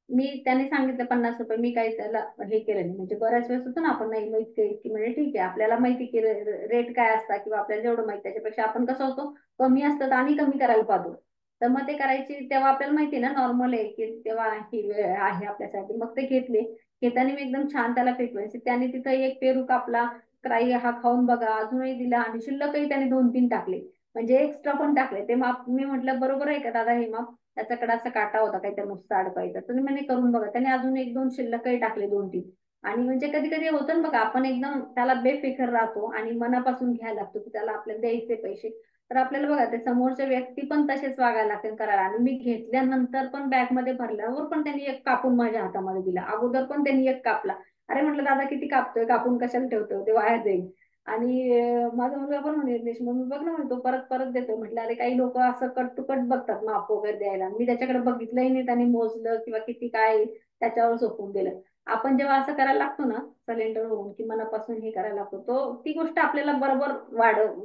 मी त्याने सांगितलं 50 रुपये, मी काही त्याला हे केलं नाही. म्हणजे बऱ्याच वेळेस होतो ना आपण नाही माहित की म्हणजे ठीक आहे आपल्याला माहिती की रेट काय असतात किंवा आपल्याला जेवढं माहिती त्याच्यापेक्षा आपण कसं होतो, कमी असतं तर आणि कमी करायला पाहतो. तर मग ते करायची तेव्हा आपल्याला माहिती आहे ना नॉर्मल आहे की तेव्हा ही वेळ आहे आपल्यासाठी. मग ते घेतले. घेताना मी एकदम छान त्याला फ्रिक्वेन्सी, त्याने तिथं एक पेरू कापला, क्राई हा खाऊन बघा, अजूनही दिला आणि शिल्लकही त्याने 2-3 टाकले. म्हणजे एक्स्ट्रा पण टाकले. ते माप मी म्हटलं बरोबर आहे का दादा हे माप, त्याच्याकडे असा काटा होता काहीतरी नुसता अडकवायचा. तर म्हणे करून बघा. त्याने अजून 1-2 शिल्लकही टाकले, 2-3. आणि म्हणजे कधी कधी होतं ना बघा, आपण एकदम त्याला बेफिकर राहतो आणि मनापासून घ्यायला लागतो की त्याला आपल्याला द्यायचे पैसे. तर आपल्याला बघा ते समोरच्या व्यक्ती पण तसेच वागायला लागतील करायला. आणि मी घेतल्यानंतर पण बॅग मध्ये भरल्यावर पण त्यांनी एक कापून माझ्या हातामध्ये दिला, अगोदर पण त्यांनी एक कापला. अरे म्हटलं दादा किती कापतोय, कापून कशाला ठेवतोय, ते वाया जाईल. आणि माझा मुलगा पण म्हणे "यज्ञेश, मग मी बघ ना म्हणे तो परत परत देतो." म्हटलं अरे काही लोक असं कट टू कट बघतात माप वगैरे द्यायला. मी त्याच्याकडे बघितलंही नाही, त्याने मोजलं किंवा किती काय त्याच्यावर झोपून दिलं. आपण जेव्हा असं करायला लागतो ना सिलेंडर होऊन की मनापासून हे करायला लागतो, तो ती गोष्ट आपल्याला बरोबर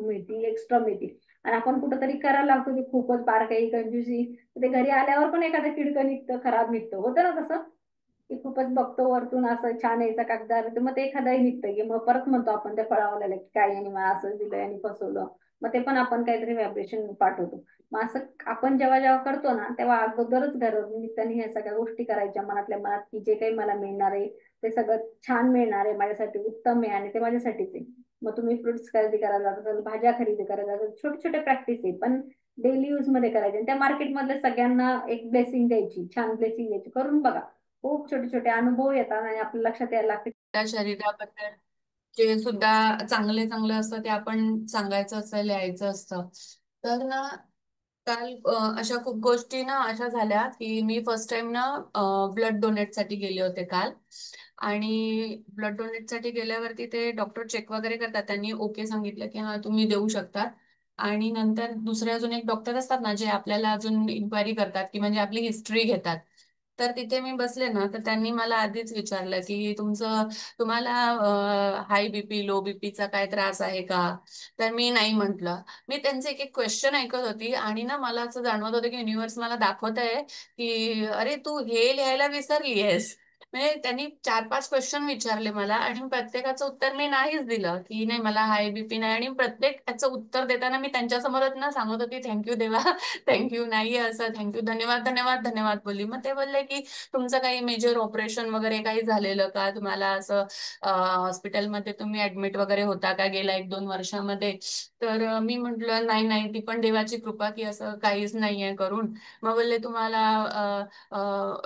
मिळते, एक्स्ट्रा मिळते. आणि आपण कुठंतरी करायला लागतो की खूपच बारकाई कंजूसी, ते घरी आल्यावर पण एखादं किडकं निघतं, खराब निघतं, होतं ना तसं. की खूपच बघतो वरतून असं छान यायचा कागदार, तर मग ते एखादाही निघतं की मग परत म्हणतो आपण त्या फळावाल्याला की काय यांनी मला असं दिलं आणि फसवलं. मग ते पण आपण काहीतरी व्हायब्रेशन पाठवतो. मग असं आपण जेव्हा जेव्हा करतो ना तेव्हा अगोदरच निमित्ताने ह्या सगळ्या गोष्टी करायच्या मनातल्या मनात की जे काही मला मिळणार आहे ते सगळं छान मिळणार आहे, माझ्यासाठी उत्तम आहे आणि ते माझ्यासाठीच आहे. मग तुम्ही फ्रुट्स खरेदी करायला जात असाल, भाज्या खरेदी करायला जात, छोटे छोटे प्रॅक्टिस आहे पण डेली यूज मध्ये करायचे. आणि त्या मार्केटमधल्या सगळ्यांना एक ब्लेसिंग द्यायची, छान ब्लेसिंग द्यायची. करून बघा. खूप छोटे छोटे अनुभव येतात आणि आपल्या लक्षात यायला लागते.
त्या शरीराबद्दल जे सुद्धा चांगले चांगलं असतं ते आपण सांगायचं असतं, लिहायचं असतं. तर ना काल अशा खूप गोष्टी ना अशा झाल्या की मी फर्स्ट टाइम ना ब्लड डोनेट साठी गेले होते काल. आणि ब्लड डोनेट साठी गेल्यावरती ते डॉक्टर चेक वगैरे करतात. त्यांनी ओके सांगितलं की हा तुम्ही देऊ शकता. आणि नंतर दुसरे अजून एक डॉक्टर असतात ना जे आपल्याला अजून इन्क्वायरी करतात की म्हणजे आपली हिस्ट्री घेतात. तर तिथे मी बसले ना तर त्यांनी मला आधीच विचारलं की तुम्हाला हाय बीपी लो बीपीचा काय त्रास आहे का. तर मी नाही म्हंटल. मी त्यांचे एक एक क्वेश्चन ऐकत होती आणि ना मला असं जाणवत होतं की युनिव्हर्स मला दाखवत आहे की अरे तू हे लिहायला विसरली आहेस. म्हणजे त्यांनी 4-5 क्वेश्चन विचारले मला आणि प्रत्येकाचं उत्तर मी नाहीच दिलं की नाही मला हाय बीपी नाही. आणि प्रत्येक याचं उत्तर देताना मी त्यांच्यासमोरच ना सांगत होती थँक्यू देवा, थँक्यू नाही असं, थँक्यू धन्यवाद धन्यवाद धन्यवाद बोलली. मग ते बोलले की तुमचं काही मेजर ऑपरेशन वगैरे काही झालेलं का, तुम्हाला असं हॉस्पिटलमध्ये तुम्ही ऍडमिट वगैरे होता का गेल्या 1-2 वर्षामध्ये. तर मी म्हंटल नाही नाही ती पण देवाची कृपा की असं काहीच नाहीये करून. मग बोलले तुम्हाला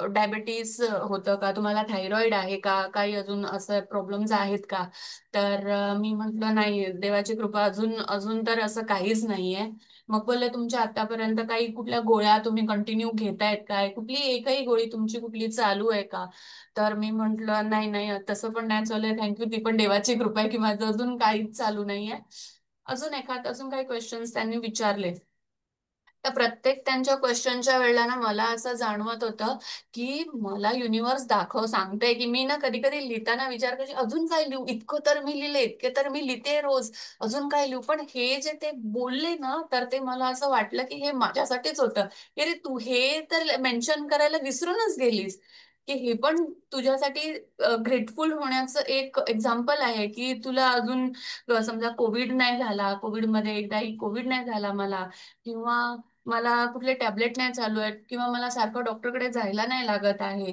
डायबिटीस होतं का, तुम्हाला तुम्हाला थायरॉइड आहे का, काही अजून असं प्रॉब्लेम्स आहेत का? तर मी म्हंटल नाही, देवाची कृपा, अजून अजून तर असं काहीच नाहीये. मग बोलले तुमच्या आतापर्यंत काही कुठल्या गोळ्या तुम्ही कंटिन्यू घेतायत काय, कुठली एकही गोळी तुमची कुठली चालू आहे का? तर मी म्हंटल नाही नाही, तसं पण नाही चालू आहे, थँक्यू, ती पण देवाची कृपा आहे की माझं अजून काहीच चालू नाहीये. अजून काही क्वेश्चन्स त्यांनी विचारले. तर प्रत्येक त्यांच्या क्वेश्चनच्या वेळेला ना मला असं जाणवत होतं की मला युनिव्हर्स सांगते की मी ना कधी कधी लिहिताना विचार करायचे अजून काय लिहू, इतकं तर मी लिहिले, इतके तर मी लिहिते रोज, अजून काय लिहू. पण हे जे ते बोलले ना, तर ते मला असं वाटलं की हे माझ्यासाठीच होतं, की अरे तू हे तर मेन्शन करायला विसरूनच गेलीस, की हे पण तुझ्यासाठी ग्रेटफुल होण्याचं एक एक्झाम्पल आहे, की तुला अजून समजा कोविड नाही झाला, कोविडमध्ये एकदाही कोविड नाही झाला मला, किंवा मला कुठले टॅबलेट नाही चालू आहेत, किंवा मला सारखं डॉक्टरकडे जायला नाही लागत आहे.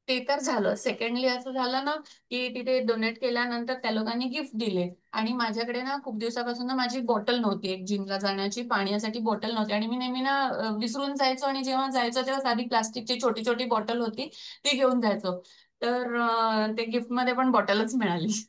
ते तर झालं. सेकंडली असं झालं ना, की तिथे डोनेट केल्यानंतर त्या लोकांनी गिफ्ट दिले, आणि माझ्याकडे ना खूप दिवसापासून ना माझी बॉटल नव्हती, एक जिमला जाण्याची पाण्यासाठी बॉटल नव्हती, आणि मी नेहमी ना विसरून जायचो, आणि जेव्हा जायचो तेव्हा साधी प्लास्टिकची छोटी छोटी बॉटल होती, ती घेऊन जायचो. तर ते गिफ्ट मध्ये पण बॉटलच मिळाली.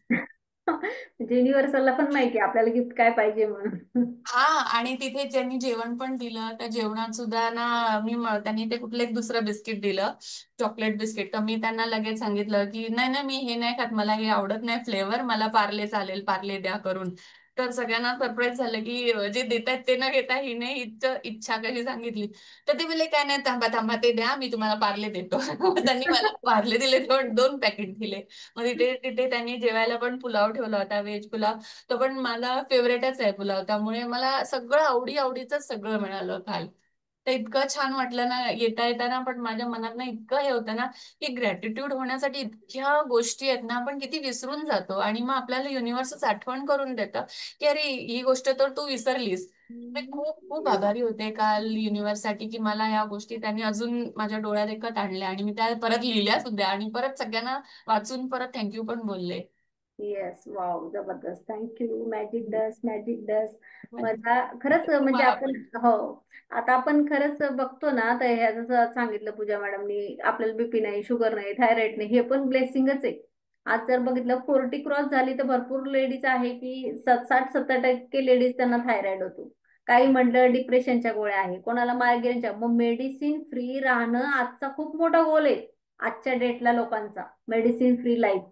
म्हणजे युनिव्हर्सलला पण माहिती आहे आपल्याला गिफ्ट काय पाहिजे म्हणून.
हा, आणि तिथे ज्यांनी जेवण पण दिलं, त्या जेवणात सुद्धा ना त्यांनी ते कुठलं एक दुसरं बिस्किट दिलं, चॉकलेट बिस्किट. तर मी त्यांना लगेच सांगितलं की नाही नाही, मी हे नाही खात, मला हे आवडत नाही फ्लेवर, मला पार्ले चालेल, पार्ले द्या करून. तर सगळ्यांना सरप्राईज झालं की जे देत आहेत ते न घेता हिने इच्छा कशी सांगितली. तर ते बोलले काय नाही, थांबा थांबा, ते द्या, मी तुम्हाला पार्ले देतो. मग त्यांनी मला पार्ले दिले, दोन दोन पॅकेट दिले. मग तिथे तिथे त्यांनी जेवायला पण पुलाव ठेवला होता, व्हेज पुलाव. तो पण मला फेवरेटच आहे पुलाव, त्यामुळे मला सगळं आवडी आवडीच सगळं मिळालं खायला. तर इतकं छान वाटलं ना येता येताना, पण माझ्या मनात ना इतकं हे होतं ना, की ग्रॅटिट्यूड होण्यासाठी इतक्या गोष्टी आहेत ना, आपण किती विसरून जातो, आणि मग आपल्याला युनिव्हर्सच आठवण करून देतं की अरे ही गोष्ट तर तू विसरलीस. मी खूप खूप आभारी होते काल युनिव्हर्ससाठी, की मला या गोष्टी त्यांनी अजून माझ्या डोळ्यात एकत आणल्या, आणि मी त्या परत लिहिल्या सुद्धा, आणि परत सगळ्यांना वाचून परत थँक्यू पण बोलले.
येस, वाव, जबरदस्त, thank you. Magic dust, magic dust.
म्हणजे
मला खरंच म्हणजे
तुम्हाला
आपण,
पण.
हो, आता आपण खरंच बघतो ना, तर ह्या जसं सांगितलं पूजा मॅडमनी, आपल्याला बीपी नाही, शुगर नाही, थायरॉइड नाही, हे पण ब्लेसिंगच आहे. आज जर बघितलं 40 क्रॉस झाली तर भरपूर लेडीज आहे की 60-70% लेडीज त्यांना थायरॉइड होतो. काही म्हटलं डिप्रेशनच्या गोळ्या आहे, कोणाला मायग्रेनच्या. मग मेडिसिन फ्री राहणं आजचा खूप मोठा गोल आहे आजच्या डेटला लोकांचा, मेडिसिन फ्री लाईफ.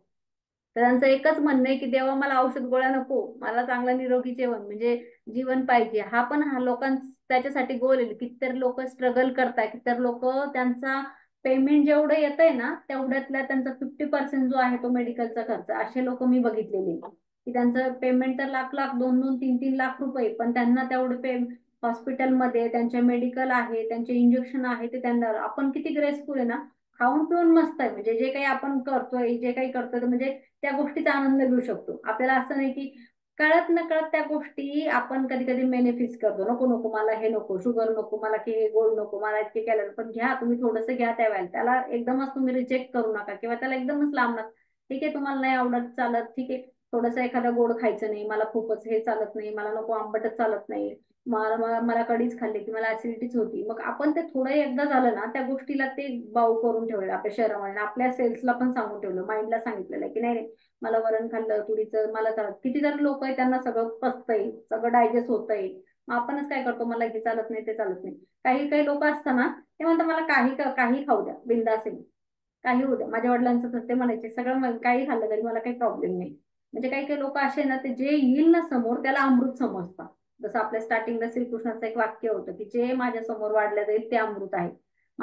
तर त्यांचं एकच म्हणणं आहे की देवा मला औषध गोळ्या नको, मला चांगलं निरोगी जेवण म्हणजे जीवन पाहिजे. हा पण हा लोकांचा त्याच्यासाठी गोल आहे. कितीतरी लोक स्ट्रगल करताय, कितीतरी लोक त्यांचा पेमेंट जेवढं येत आहे ना तेवढ्यातला त्यांचा 50% जो आहे तो मेडिकलचा खर्च. असे लोक मी बघितलेले की त्यांचं पेमेंट तर लाख लाख, 2-2, 3-3 लाख रुपये, पण त्यांना तेवढं हॉस्पिटलमध्ये त्यांचे मेडिकल आहे, त्यांचे इंजेक्शन आहे, ते त्यांना. आपण किती ग्रेसफुल आहे ना, खाऊन पिऊन मस्त आहे. म्हणजे जे काही आपण करतोय, जे काही करतोय, म्हणजे त्या गोष्टीचा आनंद घेऊ शकतो. आपल्याला असं नाही की कळत न कळत त्या गोष्टी आपण कधी कधी मेनिफिस करतो, नको नको मला हे नको, शुगर नको मला, की हे गोड नको मला, इतके कॅलरी. पण घ्या तुम्ही, थोडंसं घ्या त्यावेळेला. त्याला एकदमच तुम्ही रिजेक्ट करू नका, किंवा त्याला एकदमच लांब नका. ठीक आहे, तुम्हाला नाही आवडत, चालत, ठीक आहे. थोडंसं एखादं गोड खायचं नाही, मला खूपच हे चालत नाही, मला नको आंबटच चालत नाही, मला कढीच खाल्ली की मला ऍसिडिटीच होती. मग आपण ते थोडं एकदा झालं ना, त्या गोष्टीला ते बाऊ करून ठेवलं आपल्या शरीरामध्ये, आपल्या सेल्सला पण सांगून ठेवलं, माइंडला सांगितलेलं आहे की नाही नाही, मला वरण खाल्लं तुरीचं मला चालत. किती जर लोक आहेत त्यांना सगळं पचतंय, सगळं डायजेस्ट होतंय. मग आपणच काय करतो, मला हे चालत नाही, ते चालत नाही. काही काही लोक असताना ते म्हणतात मला काही खाऊ द्या, बिंदास आहे, काही होऊ द्या. माझ्या वडिलांचं तर ते म्हणायचे सगळं काही खाल्लं तरी मला काही प्रॉब्लेम नाही. म्हणजे काही काही लोक असे ना, ते जे येईल ना समोर त्याला अमृत समजतात. जसं आपल्या स्टार्टिंगला श्रीकृष्णाचं एक वाक्य होतं की जे माझ्या समोर वाढलं जाईल ते अमृत आहे.